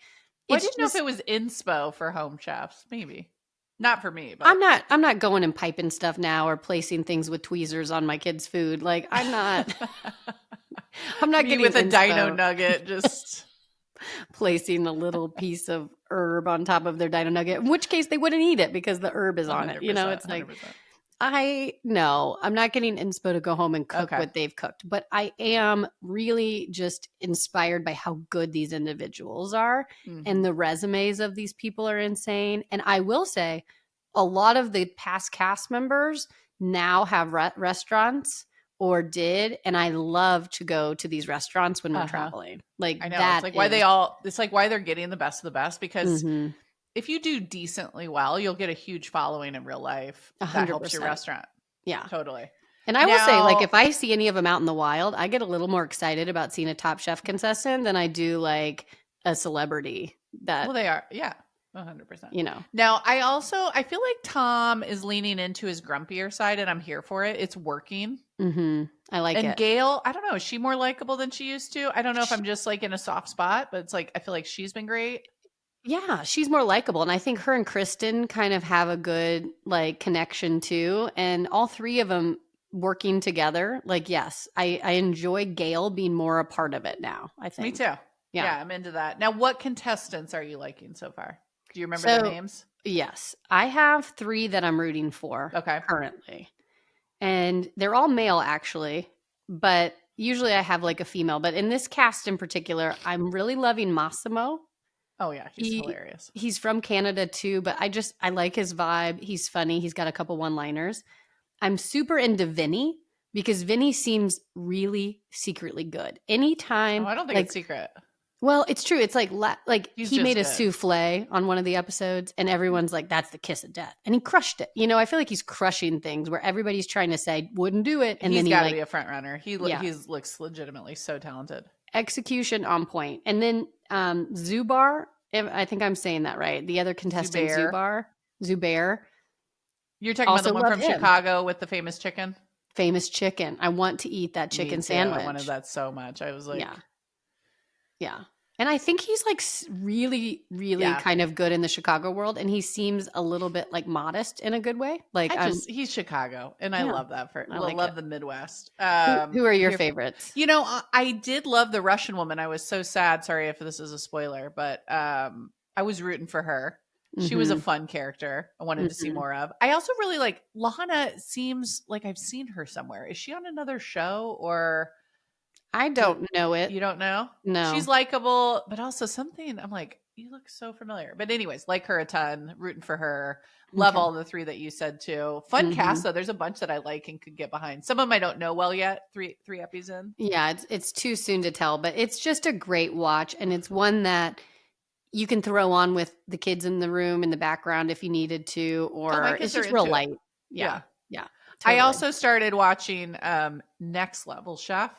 I didn't know if it was inspo for home chefs. Maybe. Not for me, but I'm not going and piping stuff now or placing things with tweezers on my kids' food. Like I'm not getting with a inspo. dino nugget, just placing a little piece of herb on top of their dino nugget, in which case they wouldn't eat it because the herb is on it. You know, it's like 100%. I'm not getting inspo to go home and cook what they've cooked, but I am really just inspired by how good these individuals are, and the resumes of these people are insane. And I will say a lot of the past cast members now have restaurants or did, and I love to go to these restaurants when we're traveling. Like I know, that it's like why they're getting the best of the best, because if you do decently well, you'll get a huge following in real life. 100%. That helps your restaurant. Yeah. Totally. And I will say, like, if I see any of them out in the wild, I get a little more excited about seeing a Top Chef contestant than I do like a celebrity that. Well, they are. Yeah. 100%. You know. Now, I feel like Tom is leaning into his grumpier side, and I'm here for it. It's working. I like it. And Gail, I don't know, is she more likable than she used to? I don't know if I'm just like in a soft spot, but it's like I feel like she's been great. Yeah, she's more likable. And I think her and Kristen kind of have a good like connection too. And all three of them working together. Like, yes, I enjoy Gail being more a part of it now, I think. Me too. Yeah, I'm into that. Now, what contestants are you liking so far? Do you remember their names? Yes. I have 3 that I'm rooting for currently. And they're all male actually, but usually I have like a female. But in this cast in particular, I'm really loving Massimo. Oh yeah, he's hilarious. He's from Canada too, but I like his vibe. He's funny. He's got a couple one-liners. I'm super into Vinny because Vinny seems really secretly good. Anytime. I don't think it's secret. Well, it's true. It's like he made a good. souffle on one of the episodes and everyone's like, that's the kiss of death. And he crushed it. You know, I feel like he's crushing things where everybody's trying to say, wouldn't do it. And he's then got to be a front runner. He looks legitimately so talented. Execution on point. And then Zubar, I think I'm saying that right. The other contestant, Zubair. You're talking about the one from Chicago with the famous chicken? Famous chicken. I want to eat that chicken sandwich. I wanted that so much. I was like... Yeah. And I think he's like really, really kind of good in the Chicago world. And he seems a little bit like modest in a good way. Like he's Chicago. And I love that. I love the Midwest. Who are your favorites? You know, I did love the Russian woman. I was so sad. Sorry if this is a spoiler, but I was rooting for her. She was a fun character. I wanted to see more of. I also really like Lana. Seems like I've seen her somewhere. Is she on another show or... I don't know it. You don't know? No. She's likable, but also something I'm like, you look so familiar. But anyways, like her a ton, rooting for her. Love all the 3 that you said too. Fun cast though. There's a bunch that I like and could get behind. Some of them I don't know well yet. 3 epis in. Yeah, it's too soon to tell, but it's just a great watch, and it's one that you can throw on with the kids in the room in the background if you needed to, or it's just real light. Yeah. Totally. I also started watching Next Level Chef.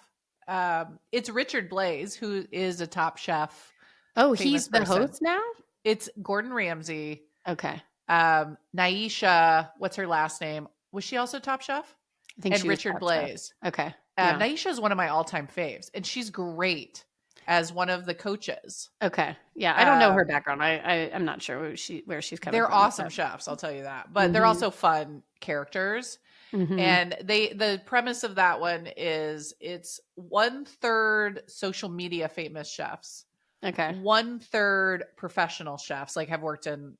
It's Richard Blais, who is a Top Chef. Oh, he's the host now? It's Gordon Ramsay. Okay. Naisha, what's her last name? Was she also Top Chef? I think she was Richard Blais. Okay. Naisha is one of my all-time faves, and she's great as one of the coaches. Okay. Yeah. I don't know her background. I'm not sure where she's coming from. They're awesome chefs, I'll tell you that. But they're also fun characters. And the premise of that one is it's 1/3 social media famous chefs. Okay. 1/3 professional chefs, like have worked in,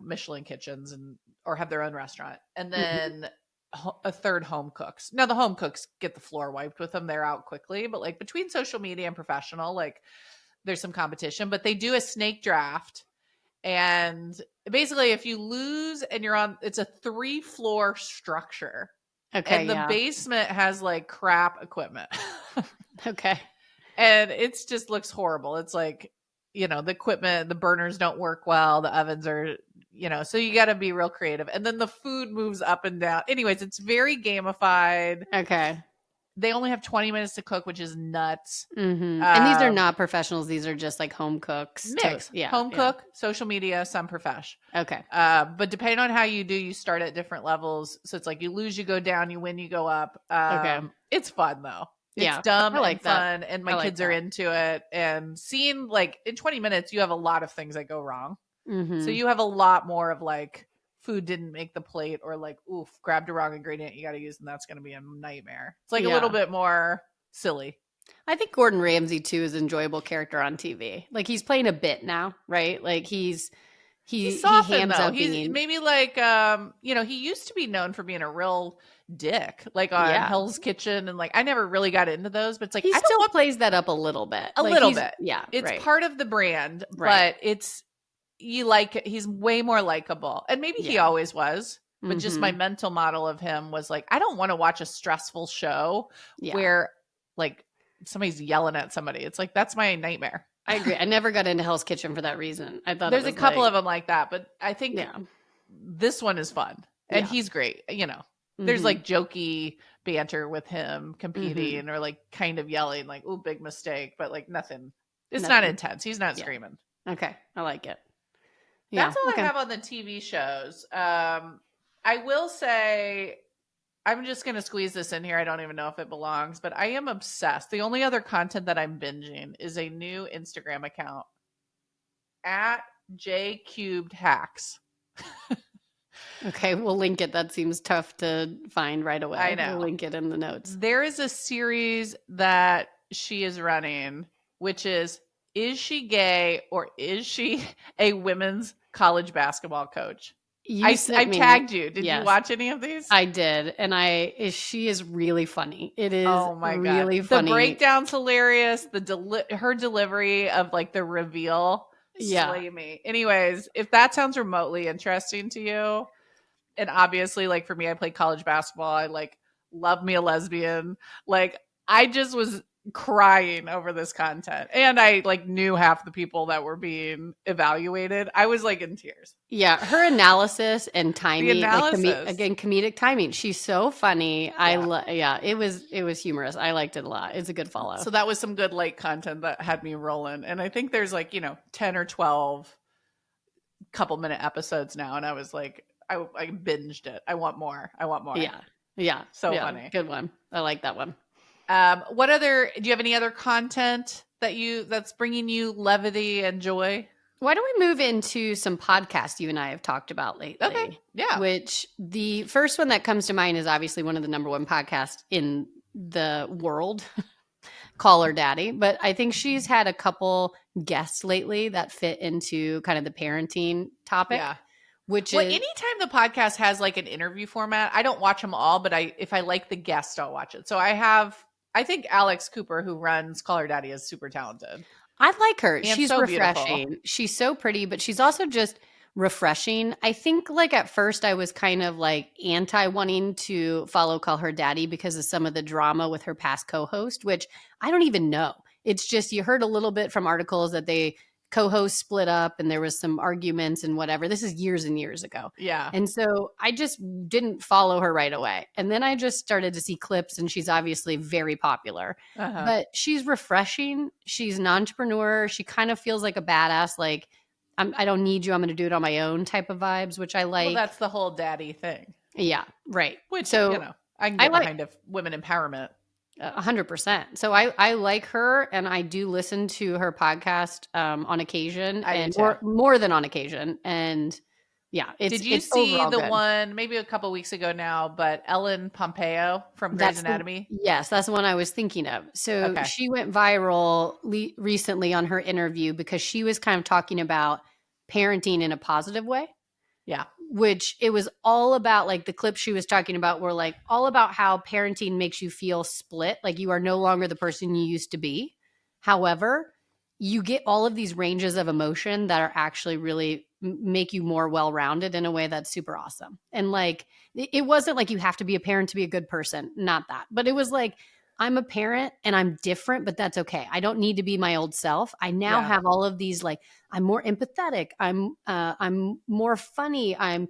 Michelin kitchens or have their own restaurant. And then a third home cooks. Now the home cooks get the floor wiped with them. They're out quickly, but like between social media and professional, like there's some competition, but they do a snake draft. And basically if you lose and it's a 3-floor structure. Okay. And the basement has like crap equipment. Okay. And it's just looks horrible. It's like the equipment, the burners don't work well, the ovens are, so you got to be real creative. And then the food moves up and down. Anyways, it's very gamified. Okay. They only have 20 minutes to cook, which is nuts. Mm-hmm. And these are not professionals. These are just like home cooks. Mix. Home cook, social media, some profesh. Okay. But depending on how you do, you start at different levels. So it's like you lose, you go down, you win, you go up. Okay. It's fun though. It's dumb and fun, and my kids are into it. And seeing like in 20 minutes, you have a lot of things that go wrong. Mm-hmm. So you have a lot more of like food didn't make the plate, or like, oof, grabbed a wrong ingredient you got to use, and that's going to be a nightmare. It's like a little bit more silly. I think Gordon Ramsay too is an enjoyable character on TV. Like he's playing a bit now, right? Like he's softened, though. He's maybe like he used to be known for being a real dick, like on Hell's Kitchen, and like I never really got into those, but it's like he still plays that up a little bit. A little bit. Yeah. It's part of the brand, but it's he's way more likable. And maybe he always was. But just my mental model of him was like, I don't want to watch a stressful show where like somebody's yelling at somebody. It's like, that's my nightmare. I agree. I never got into Hell's Kitchen for that reason. I thought there's a couple of them like that, but I think this one is fun, and he's great. There's like jokey banter with him competing or like kind of yelling like, "Ooh, big mistake," but like nothing. It's not intense. He's not screaming. Okay, I like it. That's all I have on the TV shows. I will say, I'm just going to squeeze this in here. I don't even know if it belongs, but I am obsessed. The only other content that I'm binging is a new Instagram account at JCubedHacks. Okay, we'll link it. That seems tough to find right away. I know. We'll link it in the notes. There is a series that she is running, which is she gay or is she a women's college basketball coach? I tagged you. Did you watch any of these? I did. And she is really funny. It is really funny. The breakdown's hilarious. Her delivery of like the reveal. Slay me. Anyways, if that sounds remotely interesting to you, and obviously like for me, I played college basketball. I like love me a lesbian. Like I just was crying over this content, and I like knew half the people that were being evaluated. I was like in tears. Yeah, her analysis and timing, comedic timing. She's so funny. It was humorous. I liked it a lot. It's a good follow. So that was some good light content that had me rolling. And I think there's like 10 or 12 couple minute episodes now, and I was like, I binged it. I want more. Yeah. So funny. Good one. I like that one. Do you have any other content that's bringing you levity and joy? Why don't we move into some podcasts you and I have talked about lately? Okay. Yeah. Which the first one that comes to mind is obviously one of the number one podcasts in the world, Call Her Daddy. But I think she's had a couple guests lately that fit into kind of the parenting topic. Yeah. Anytime the podcast has like an interview format, I don't watch them all, but if I like the guest, I'll watch it. So I think Alex Cooper, who runs Call Her Daddy, is super talented. I like her. And she's so refreshing. Beautiful. She's so pretty, but she's also just refreshing. I think like at first I was kind of like anti wanting to follow Call Her Daddy because of some of the drama with her past co-host, which I don't even know. It's just you heard a little bit from articles that they co-hosts split up and there was some arguments and whatever. This is years and years ago. Yeah. And so I just didn't follow her right away. And then I just started to see clips, and she's obviously very popular. But she's refreshing. She's an entrepreneur. She kind of feels like a badass, like I don't need you. I'm going to do it on my own type of vibes, which I like. Well, that's the whole daddy thing. Yeah. Right. Which, so, I can get behind women empowerment. 100%. So I like her, and I do listen to her podcast on occasion, and more than on occasion. And yeah, did you see the good one maybe a couple weeks ago now? But Ellen Pompeo from Grey's Anatomy. Yes, that's the one I was thinking of. So she went viral recently on her interview because she was kind of talking about parenting in a positive way. Yeah. Which it was all about, like the clips she was talking about were like all about how parenting makes you feel split. Like you are no longer the person you used to be. However, you get all of these ranges of emotion that are actually really make you more well-rounded in a way that's super awesome. And like, it wasn't like you have to be a parent to be a good person. Not that, but it was like, I'm a parent and I'm different, but that's okay. I don't need to be my old self. I now have all of these, like, I'm more empathetic. I'm more funny. I'm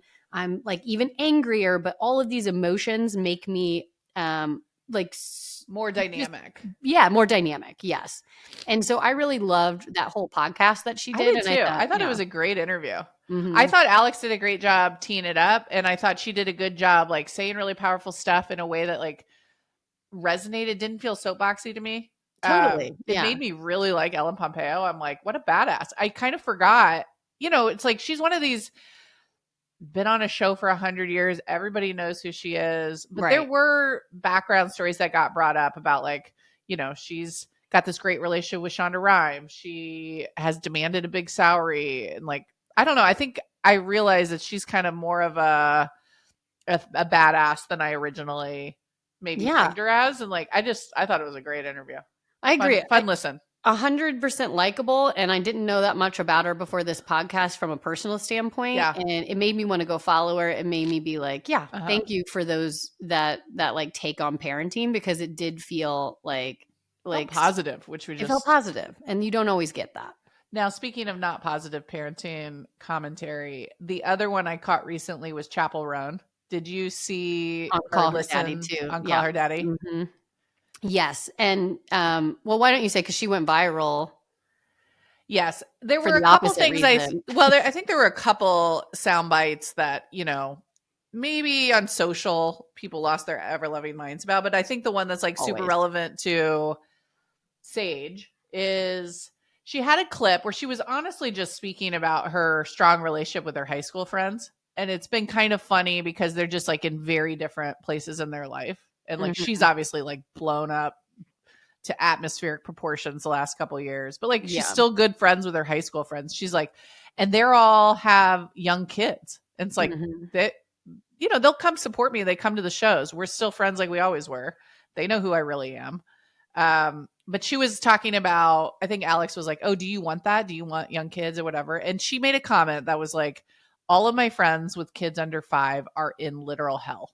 like even angrier, but all of these emotions make me like more dynamic. More dynamic. Yes. And so I really loved that whole podcast that she did. I did too. I thought it was a great interview. Mm-hmm. I thought Alex did a great job teeing it up, and I thought she did a good job like saying really powerful stuff in a way that like resonated, didn't feel soapboxy to me. Totally. It made me really like Ellen Pompeo. I'm like, what a badass. I kind of forgot, it's like she's one of these, been on a show for 100 years. Everybody knows who she is. But there were background stories that got brought up about like, she's got this great relationship with Shonda Rhimes. She has demanded a big salary. And like, I don't know. I think I realized that she's kind of more of a badass than I originally maybe pegged her as. And like, I thought it was a great interview. I agree. Fun listen. 100% likable. And I didn't know that much about her before this podcast from a personal standpoint. Yeah. And it made me want to go follow her. It made me be like, thank you for those that like take on parenting, because it did feel like positive, it felt positive. And you don't always get that. Now, speaking of not positive parenting commentary, the other one I caught recently was Chapel Roan. Did you see on Call Her Daddy too? On Call Her Daddy? Mm-hmm. Yes. And well, why don't you say, because she went viral. Yes. There were a couple things I think there were a couple sound bites that, maybe on social people lost their ever loving minds about, but I think the one that's like super relevant to Sage is she had a clip where she was honestly just speaking about her strong relationship with her high school friends. And it's been kind of funny because they're just like in very different places in their life. And like, she's obviously like blown up to atmospheric proportions the last couple of years, but like, she's still good friends with her high school friends. She's like, and they're all have young kids. And it's like, that, they'll come support me. They come to the shows. We're still friends like we always were. They know who I really am. But she was talking about, I think Alex was like, oh, do you want that? Do you want young kids or whatever? And she made a comment that was like, all of my friends with kids under 5 are in literal hell.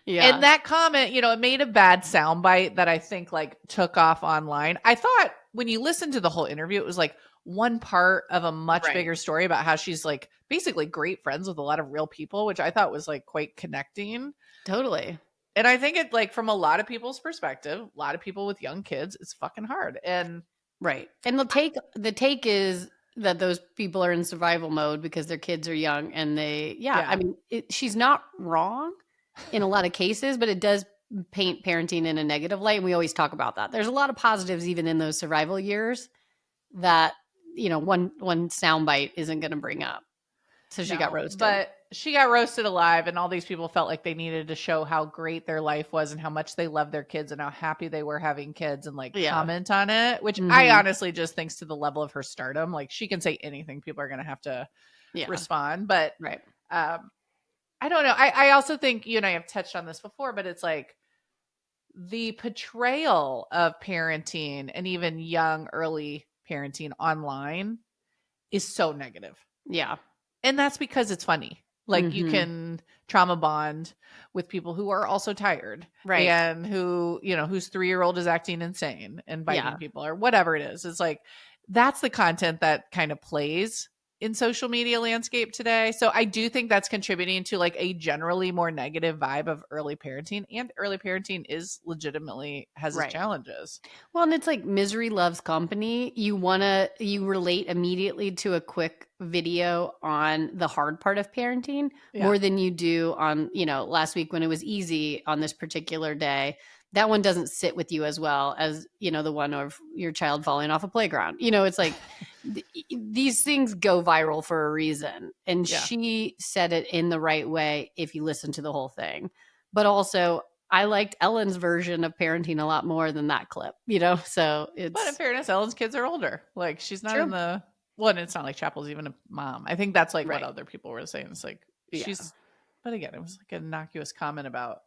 Yeah. And that comment, it made a bad soundbite that I think like took off online. I thought when you listen to the whole interview, it was like one part of a much bigger story about how she's like basically great friends with a lot of real people, which I thought was like quite connecting. Totally. And I think it like from a lot of people's perspective, a lot of people with young kids, it's fucking hard. And And the take is that those people are in survival mode because their kids are young and I mean, she's not wrong in a lot of cases, but it does paint parenting in a negative light. And we always talk about that. There's a lot of positives even in those survival years that, one soundbite isn't going to bring up. So she got roasted. But she got roasted alive, and all these people felt like they needed to show how great their life was and how much they loved their kids and how happy they were having kids and like comment on it, which I honestly just thinks to the level of her stardom. Like she can say anything. People are going to have to respond. But I don't know. I also think you and I have touched on this before, but it's like the portrayal of parenting and even young, early parenting online is so negative. Yeah. And that's because it's funny. Like you can trauma bond with people who are also tired. Right. And who, whose 3-year-old is acting insane and biting people or whatever it is. It's like, that's the content that kind of plays in social media landscape today. So I do think that's contributing to like a generally more negative vibe of early parenting, and early parenting is legitimately has its challenges. Well, and it's like misery loves company. You relate immediately to a quick video on the hard part of parenting more than you do on, last week when it was easy on this particular day. That one doesn't sit with you as well as, the one of your child falling off a playground. It's like these things go viral for a reason. And she said it in the right way if you listen to the whole thing. But also, I liked Ellen's version of parenting a lot more than that clip, So it's. But in fairness, Ellen's kids are older. Like she's not in the. Well, and it's not like Chapel's even a mom. I think that's like what other people were saying. It's like she's. But again, it was like an innocuous comment about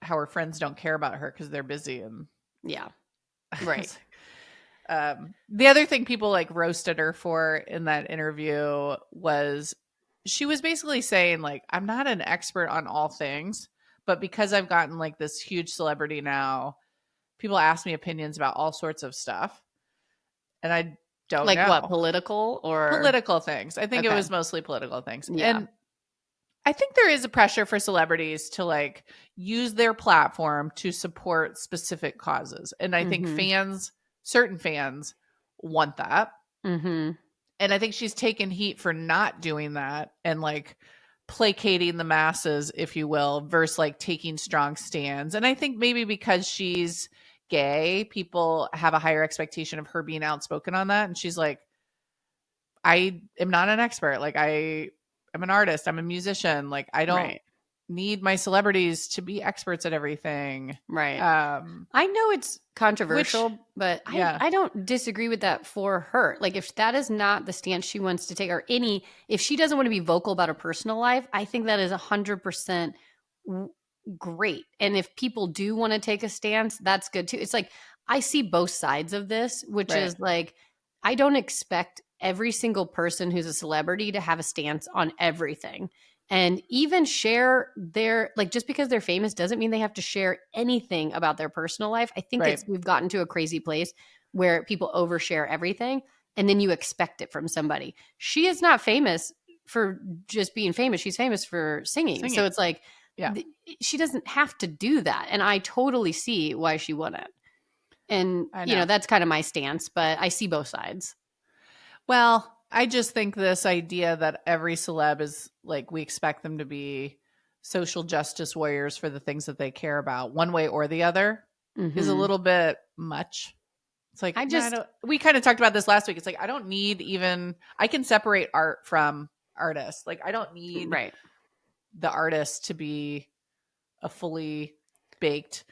how her friends don't care about her because they're busy and right. The other thing people like roasted her for in that interview was she was basically saying like, I'm not an expert on all things, but because I've gotten like this huge celebrity now, people ask me opinions about all sorts of stuff. And I don't like know. what, political or political things. I think it Okay. was mostly political things. Yeah. And I think there is a pressure for celebrities to like use their platform to support specific causes. And I think certain fans want that. And I think she's taken heat for not doing that and like placating the masses, if you will, versus like taking strong stands. And I think maybe because she's gay, people have a higher expectation of her being outspoken on that. And she's like, I am not an expert. Like I'm an artist. I'm a musician. Like I don't need my celebrities to be experts at everything. Right. I know it's controversial, but I don't disagree with that for her. Like if that is not the stance she wants to take, or if she doesn't want to be vocal about her personal life, I think that is 100% great. And if people do want to take a stance, that's good too. It's like, I see both sides of this, which is like, I don't expect every single person who's a celebrity to have a stance on everything. And even share their, like, just because they're famous doesn't mean they have to share anything about their personal life. I think we've gotten to a crazy place where people overshare everything and then you expect it from somebody. She is not famous for just being famous. She's famous for singing. So it's like, she doesn't have to do that. And I totally see why she wouldn't. And, that's kind of my stance, but I see both sides. Well, I just think this idea that every celeb is like, we expect them to be social justice warriors for the things that they care about one way or the other is a little bit much. It's like, we kind of talked about this last week. It's like, I don't need I can separate art from artists. Like I don't need the artist to be a fully baked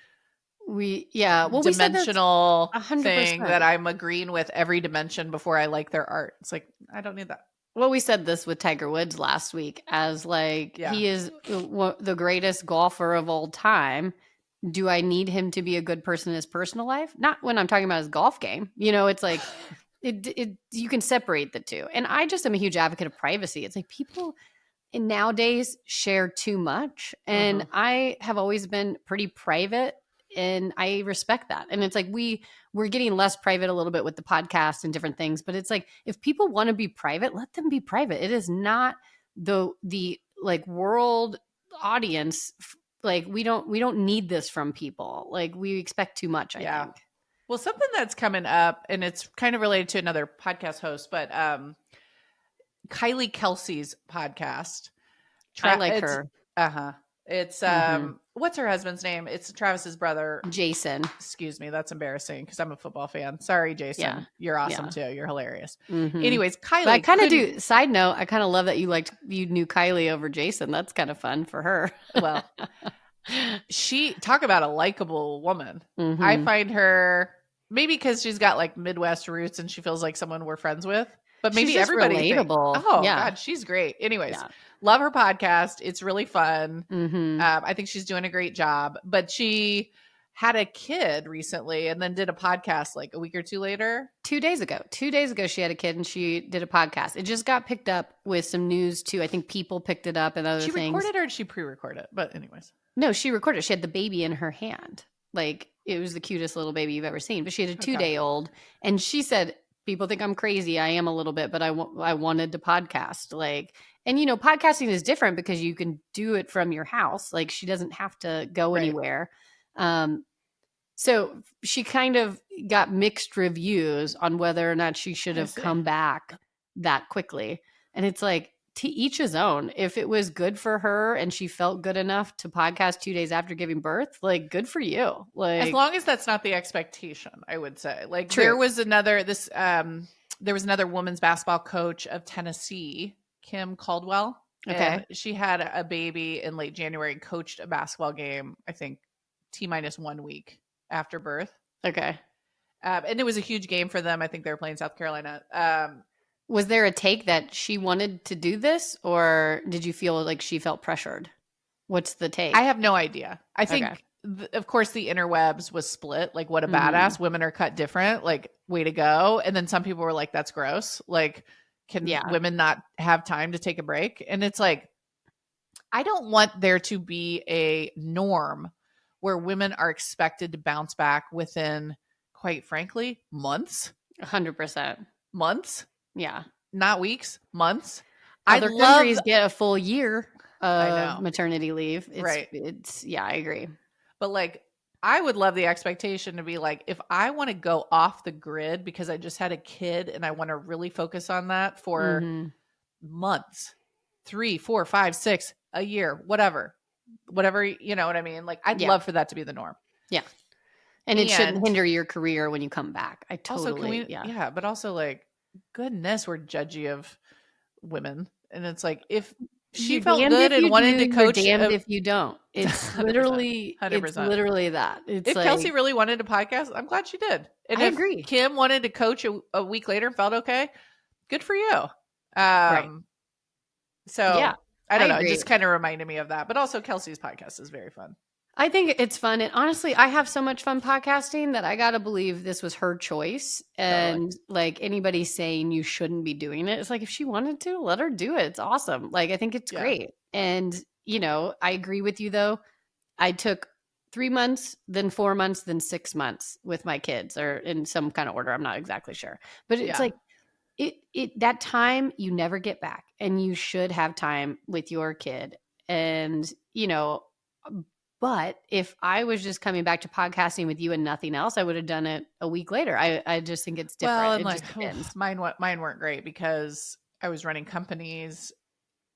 dimensional thing that I'm agreeing with every dimension before I like their art. It's like, I don't need that. Well, we said this with Tiger Woods last week as like, he is the greatest golfer of all time. Do I need him to be a good person in his personal life? Not when I'm talking about his golf game. It's like, you can separate the two. And I just am a huge advocate of privacy. It's like people nowadays share too much. And I have always been pretty private. And I respect that. And it's like, we're getting less private a little bit with the podcast and different things, but it's like, if people want to be private, let them be private. It is not the like world audience. Like we don't need this from people. Like we expect too much, I think. Well, something that's coming up, and it's kind of related to another podcast host, but Kylie Kelsey's podcast. I like her. It's what's her husband's name? It's Travis's brother, Jason. Excuse me, that's embarrassing because I'm a football fan. Sorry, Jason. Yeah. You're awesome too. You're hilarious. Anyways, Kylie. But I kind of do. Side note, I kind of love that you knew Kylie over Jason. That's kind of fun for her. Well, she talk about a likable woman. I find her, maybe because she's got like Midwest roots and she feels like someone we're friends with. But maybe everybody relatable. God, she's great. Anyways, love her podcast. It's really fun. I think she's doing a great job. But she had a kid recently and then did a podcast like a week or two later. 2 days ago. 2 days ago, she had a kid and she did a podcast. It just got picked up with some news too. I think People picked it up and other things. She recorded or did she pre-record it? But anyways. No, she recorded. She had the baby in her hand. Like it was the cutest little baby you've ever seen. But she had a 2-day-old. And she said, people think I'm crazy. I am a little bit, but I wanted to podcast. Like, and podcasting is different because you can do it from your house. Like she doesn't have to go anywhere. So she kind of got mixed reviews on whether or not she should have come back that quickly. And it's like, to each his own. If it was good for her and she felt good enough to podcast 2 days after giving birth, like good for you. Like as long as that's not the expectation, I would say. Like there was another women's basketball coach of Tennessee, Kim Caldwell. Okay. She had a baby in late January and coached a basketball game, I think T-1 week after birth. Okay. And it was a huge game for them. I think they were playing South Carolina. Was there a take that she wanted to do this, or did you feel like she felt pressured? What's the take? I have no idea. I think, of course, the interwebs was split. Like, what a badass. Women are cut different. Like, way to go. And then some people were like, that's gross. Like, can women not have time to take a break? And it's like, I don't want there to be a norm where women are expected to bounce back within, quite frankly, months. 100%. Months. Yeah. Not weeks, months. Other countries get a full year of maternity leave. Yeah, I agree. But like, I would love the expectation to be like, if I want to go off the grid because I just had a kid and I want to really focus on that for months, 3, 4, 5, 6, a year, whatever, you know what I mean? Like, I'd love for that to be the norm. Yeah. And it shouldn't hinder your career when you come back. I totally, yeah. But also, like, goodness, we're judgy of women. And it's like, if she felt good and wanted to coach, you're damned if you don't. It's literally, 100%. It's literally that. It's if Kelsey really wanted to podcast, I'm glad she did. And I agree. Kim wanted to coach a week later and felt okay, good for you. Right. So yeah, I don't know. It just kind of reminded me of that. But also, Kelsey's podcast is very fun. I think it's fun. And honestly, I have so much fun podcasting that I got to believe this was her choice. And like anybody saying you shouldn't be doing it, it's like, if she wanted to, let her do it. It's awesome. Like, I think it's great. And, you know, I agree with you though. I took 3 months, then 4 months, then 6 months with my kids, or in some kind of order. I'm not exactly sure, but it's like, that time you never get back, and you should have time with your kid. And, you know, but if I was just coming back to podcasting with you and nothing else, I would have done it a week later. I just think it's different. Well, and like, mine weren't great because I was running companies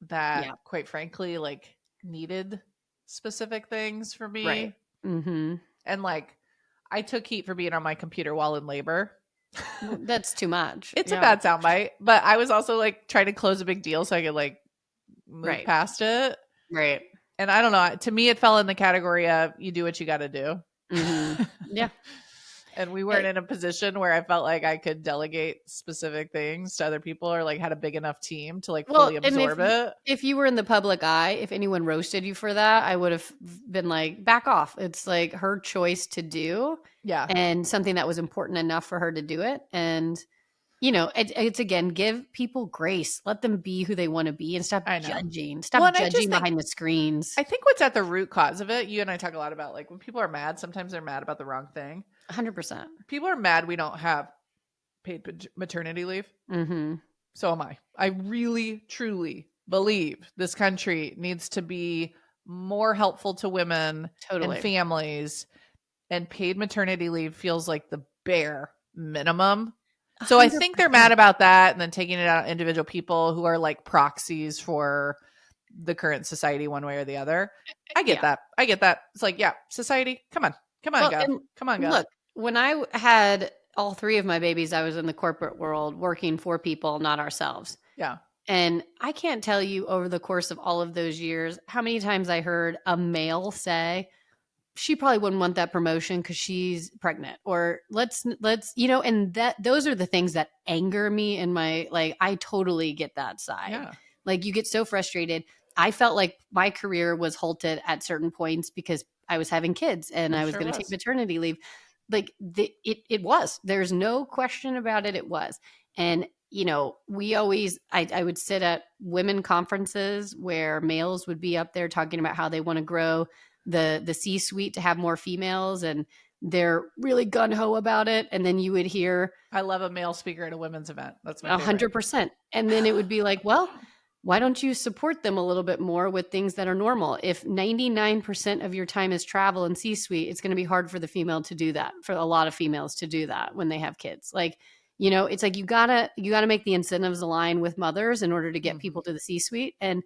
that, quite frankly, like, needed specific things for me. Right. Mm-hmm. And like, I took heat for being on my computer while in labor. That's too much. It's a bad soundbite, but I was also like trying to close a big deal so I could like move past it. Right. And I don't know. To me, it fell in the category of you do what you got to do. Mm-hmm. Yeah. And we weren't in a position where I felt like I could delegate specific things to other people, or like had a big enough team to like fully absorb it. If you were in the public eye, if anyone roasted you for that, I would have been like, back off. It's like her choice to do. Yeah. And something that was important enough for her to do it. And, you know, it's again, give people grace. Let them be who they want to be, and stop judging. Stop judging behind the screens. I think what's at the root cause of it, you and I talk a lot about, like, when people are mad, sometimes they're mad about the wrong thing. 100%. People are mad we don't have paid maternity leave. Mm-hmm. So am I. I really, truly believe this country needs to be more helpful to women and families. And paid maternity leave feels like the bare minimum. So 100%. I think they're mad about that, and then taking it out on individual people who are like proxies for the current society one way or the other. I get that. It's like, society, come on, go. Look, when I had all 3 of my babies, I was in the corporate world working for people, not ourselves. Yeah. And I can't tell you over the course of all of those years how many times I heard a male say, she probably wouldn't want that promotion because she's pregnant, or let's, you know, and those are the things that anger me. And I totally get that side. Yeah. Like, you get so frustrated. I felt like my career was halted at certain points because I was having kids and I was going to take maternity leave. Like, it was, there's no question about it. It was. And, you know, I would sit at women conferences where males would be up there talking about how they want to grow the C-suite to have more females, and they're really gung-ho about it. And then you would hear, I love a male speaker at a women's event. That's my favorite. 100%. And then it would be like, well, why don't you support them a little bit more with things that are normal? If 99% of your time is travel and C-suite, it's going to be hard for the female to do that, for a lot of females to do that when they have kids. Like, you know, it's like, you gotta make the incentives align with mothers in order to get people to the C-suite. And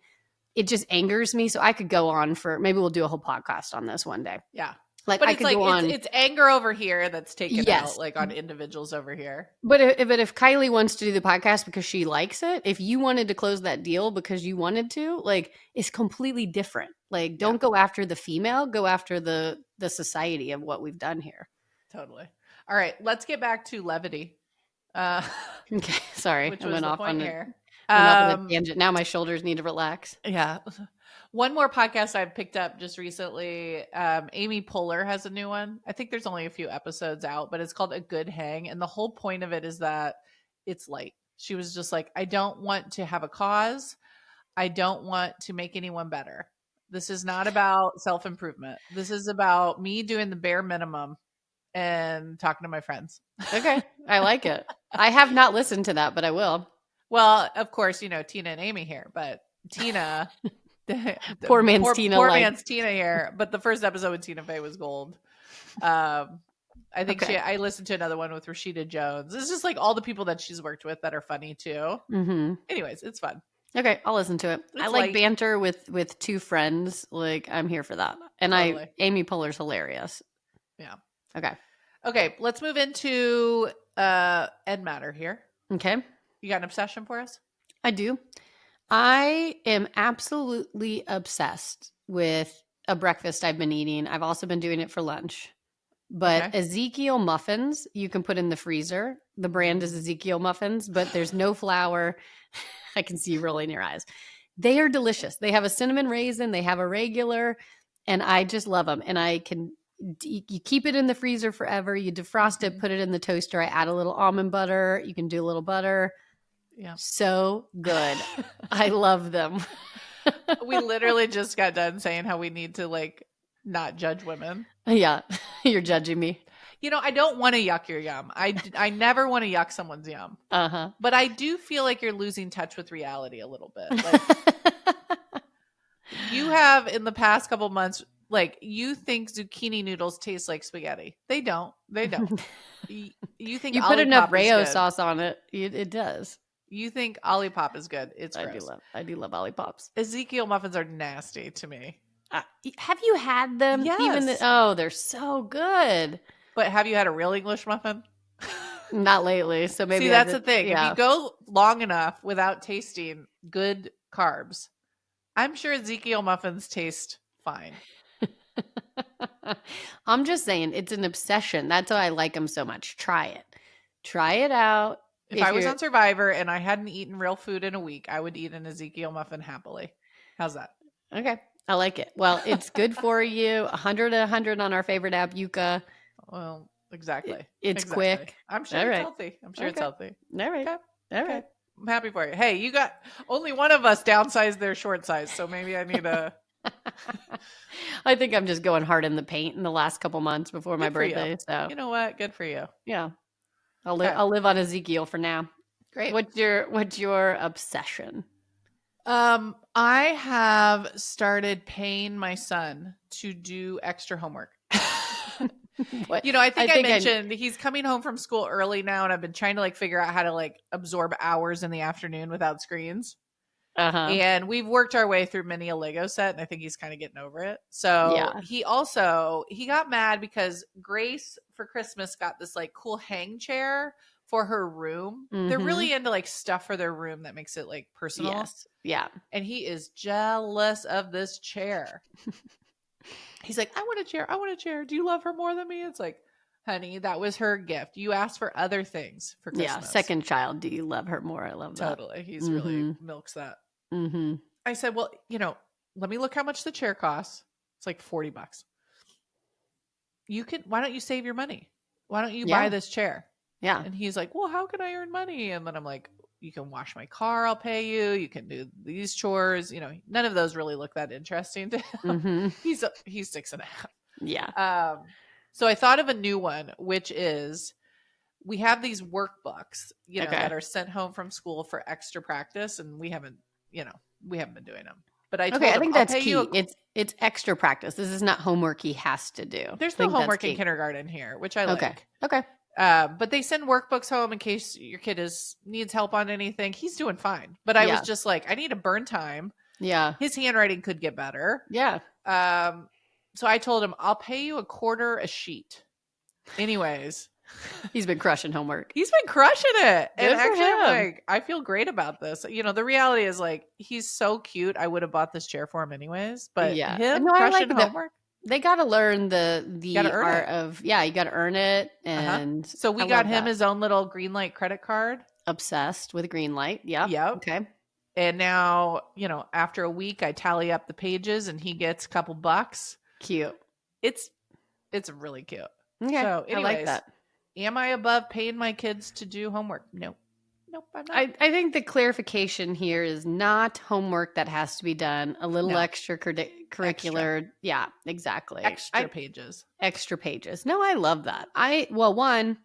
it just angers me. So I could go on maybe we'll do a whole podcast on this one day. Yeah. Like, but I could go on. It's anger over here that's taken out, like, on individuals over here. But if Kylie wants to do the podcast because she likes it, if you wanted to close that deal because you wanted to, like, it's completely different. Like, don't go after the female, go after the society of what we've done here. Totally. All right. Let's get back to levity. Okay. Sorry. Which was the point here. Tangent. Now my shoulders need to relax. Yeah. One more podcast I've picked up just recently. Amy Poehler has a new one. I think there's only a few episodes out, but it's called A Good Hang. And the whole point of it is that it's light. She was just like, I don't want to have a cause. I don't want to make anyone better. This is not about self-improvement. This is about me doing the bare minimum and talking to my friends. Okay. I like it. I have not listened to that, but I will. Well, of course, Tina and Amy here, but Tina, poor man's Tina here. But the first episode with Tina Fey was gold. I think I listened to another one with Rashida Jones. It's just like all the people that she's worked with that are funny too. Mm-hmm. Anyways, it's fun. Okay, I'll listen to it. I like banter with two friends. Like, I'm here for that. And totally. Amy Poehler's hilarious. Yeah. Okay, let's move into Ed Matter here. Okay. You got an obsession for us? I do. I am absolutely obsessed with a breakfast I've been eating. I've also been doing it for lunch. But Ezekiel muffins, you can put in the freezer. The brand is Ezekiel muffins, but there's no flour. I can see you rolling your eyes. They are delicious. They have a cinnamon raisin. They have a regular, and I just love them. And you keep it in the freezer forever. You defrost it, put it in the toaster. I add a little almond butter. You can do a little butter. Yeah. So good. I love them. We literally just got done saying how we need to like not judge women. Yeah. You're judging me. I don't want to yuck your yum. I never want to yuck someone's yum. Uh-huh. But I do feel like you're losing touch with reality a little bit. Like you have in the past couple months, like you think zucchini noodles taste like spaghetti. They don't. You think you put enough Rayo sauce on it. It does. You think Olipop is good. It's gross. I do love Olipops. Ezekiel muffins are nasty to me. Have you had them? Yes. They're so good. But have you had a real English muffin? Not lately. So maybe that's the thing. Yeah. If you go long enough without tasting good carbs, I'm sure Ezekiel muffins taste fine. I'm just saying it's an obsession. That's why I like them so much. Try it. Try it out. If I was on Survivor and I hadn't eaten real food in a week, I would eat an Ezekiel muffin happily. How's that? Okay. I like it. Well, it's good for you. 100 on our favorite app, Yuka. Well, exactly. It's quick. I'm sure it's healthy. It's healthy. All right. Okay. All right. I'm happy for you. Hey, you got only one of us downsized their short size, so maybe I need a. I think I'm just going hard in the paint in the last couple months before my birthday. So you know what? Good for you. Yeah, I'll live on Ezekiel for now. Great. What's your obsession? I have started paying my son to do extra homework. I think I mentioned he's coming home from school early now, and I've been trying to like figure out how to like absorb hours in the afternoon without screens. And we've worked our way through many a Lego set, and I think he's kind of getting over it. So he got mad because Grace for Christmas got this like cool hang chair for her room. They're really into like stuff for their room that makes it like personal. Yes. Yeah. And he is jealous of this chair. He's like, I want a chair. I want a chair. Do you love her more than me? It's like, honey, that was her gift. You asked for other things for Christmas. Yeah. Second child. Do you love her more? I love that. Totally. He's really milks that. I said, well, let me look how much the chair costs. It's like $40. Why don't you save your money? Why don't you buy this chair? Yeah. And he's like, well, how can I earn money? And then I'm like, you can wash my car. I'll pay you. You can do these chores. None of those really look that interesting to him. He's 6.5. Yeah. So I thought of a new one, which is we have these workbooks, that are sent home from school for extra practice. And we haven't been doing them. But I think that's key. It's extra practice. This is not homework he has to do. There's no homework in kindergarten here, which I like. Okay. But they send workbooks home in case your kid needs help on anything. He's doing fine. But I was just like, I need to burn time. Yeah. His handwriting could get better. Yeah. So I told him, I'll pay you $1/4 a sheet. Anyways. He's been crushing homework. He's been crushing it. Good and actually, him. I'm like, I feel great about this. The reality is like, he's so cute. I would have bought this chair for him anyways. But him crushing homework. They got to learn the art of, you got to earn it. And so we got him his own little Greenlight credit card. Obsessed with Greenlight. Yeah. Yep. Okay. And now, after a week, I tally up the pages and he gets a couple bucks. Cute. It's really cute. Okay. So anyways, I like that. Am I above paying my kids to do homework? Nope, I'm not. I think the clarification here is not homework that has to be done. A little extra curricular. Yeah, exactly. Extra pages. Extra pages. No, I love that. One,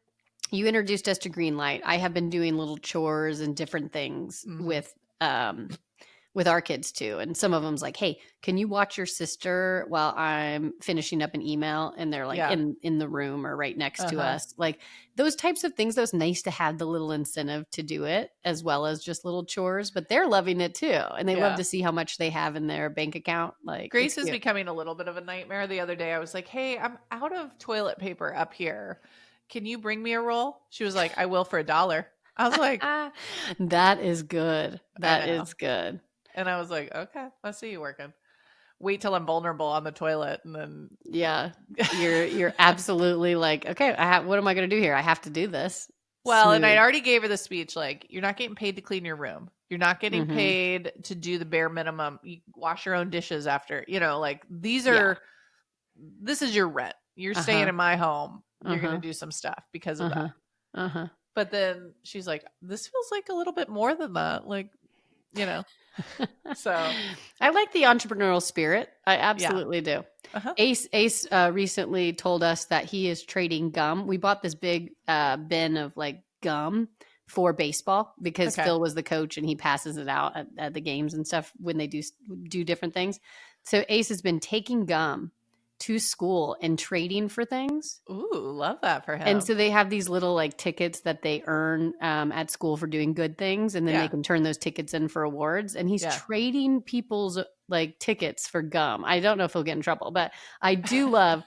you introduced us to Greenlight. I have been doing little chores and different things with our kids too. And some of them's like, hey, can you watch your sister while I'm finishing up an email? And they're like in the room or right next to us. Like those types of things, those nice to have the little incentive to do it as well as just little chores, but they're loving it too. And they love to see how much they have in their bank account. Like Grace is becoming a little bit of a nightmare. The other day I was like, hey, I'm out of toilet paper up here. Can you bring me a roll? She was like, I will for $1. I was like, that is good. That is good. And I was like, okay, let's see you working. Wait till I'm vulnerable on the toilet, and then you're absolutely like, okay, what am I going to do here? I have to do this. Well, and I already gave her the speech, like, you're not getting paid to clean your room. You're not getting paid to do the bare minimum. You wash your own dishes after, like this is your rent. You're staying in my home. You're going to do some stuff because of that. But then she's like, this feels like a little bit more than that. Like, so I like the entrepreneurial spirit. I absolutely do. Ace recently told us that he is trading gum. We bought this big bin of like gum for baseball because Phil was the coach and he passes it out at the games and stuff when they do different things. So Ace has been taking gum to school and trading for things. Ooh, love that for him. And so they have these little like tickets that they earn at school for doing good things. And then they can turn those tickets in for awards. And he's trading people's like tickets for gum. I don't know if he'll get in trouble, but I do love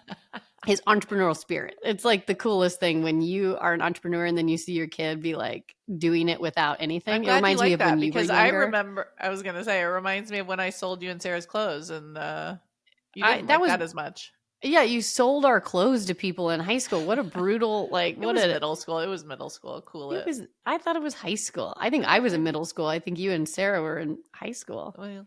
his entrepreneurial spirit. It's like the coolest thing when you are an entrepreneur and then you see your kid be like doing it without anything. It reminds me of when you were younger. I remember, I was going to say, it reminds me of when I sold you and Sarah's clothes and you didn't like that as much. Yeah, you sold our clothes to people in high school. What a brutal, like, what is middle school? It was middle school. Cool. I thought it was high school. I think I was in middle school. I think you and Sarah were in high school. Well,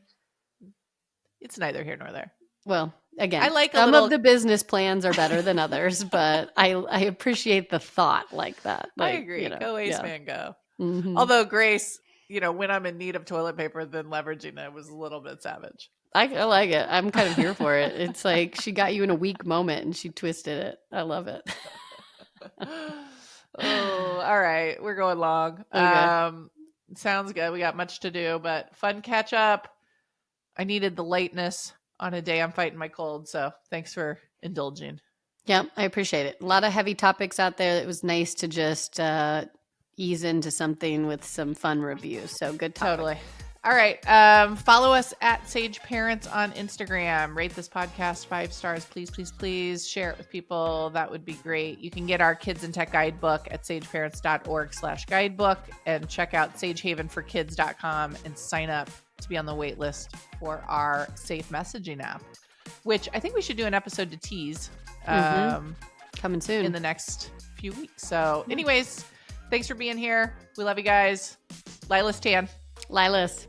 it's neither here nor there. Well, again, I like some of the business plans are better than others, but I appreciate the thought like that. Like, I agree. Go Ace Man, go. Although Grace, when I'm in need of toilet paper, then leveraging it was a little bit savage. I like it. I'm kind of here for it. It's like she got you in a weak moment and she twisted it. I love it. Oh, all right. We're going long. Okay. Sounds good. We got much to do, but fun catch up. I needed the lightness on a day I'm fighting my cold. So thanks for indulging. Yeah, I appreciate it. A lot of heavy topics out there. It was nice to just ease into something with some fun reviews. So good topic. Totally. All right. Follow us at Sage Parents on Instagram. Rate this podcast 5 stars. Please, please, please share it with people. That would be great. You can get our Kids and Tech Guidebook at sageparents.org/guidebook and check out sagehavenforkids.com and sign up to be on the wait list for our safe messaging app, which I think we should do an episode to tease coming soon in the next few weeks. So anyways, thanks for being here. We love you guys. Lila's Tan. Lilas.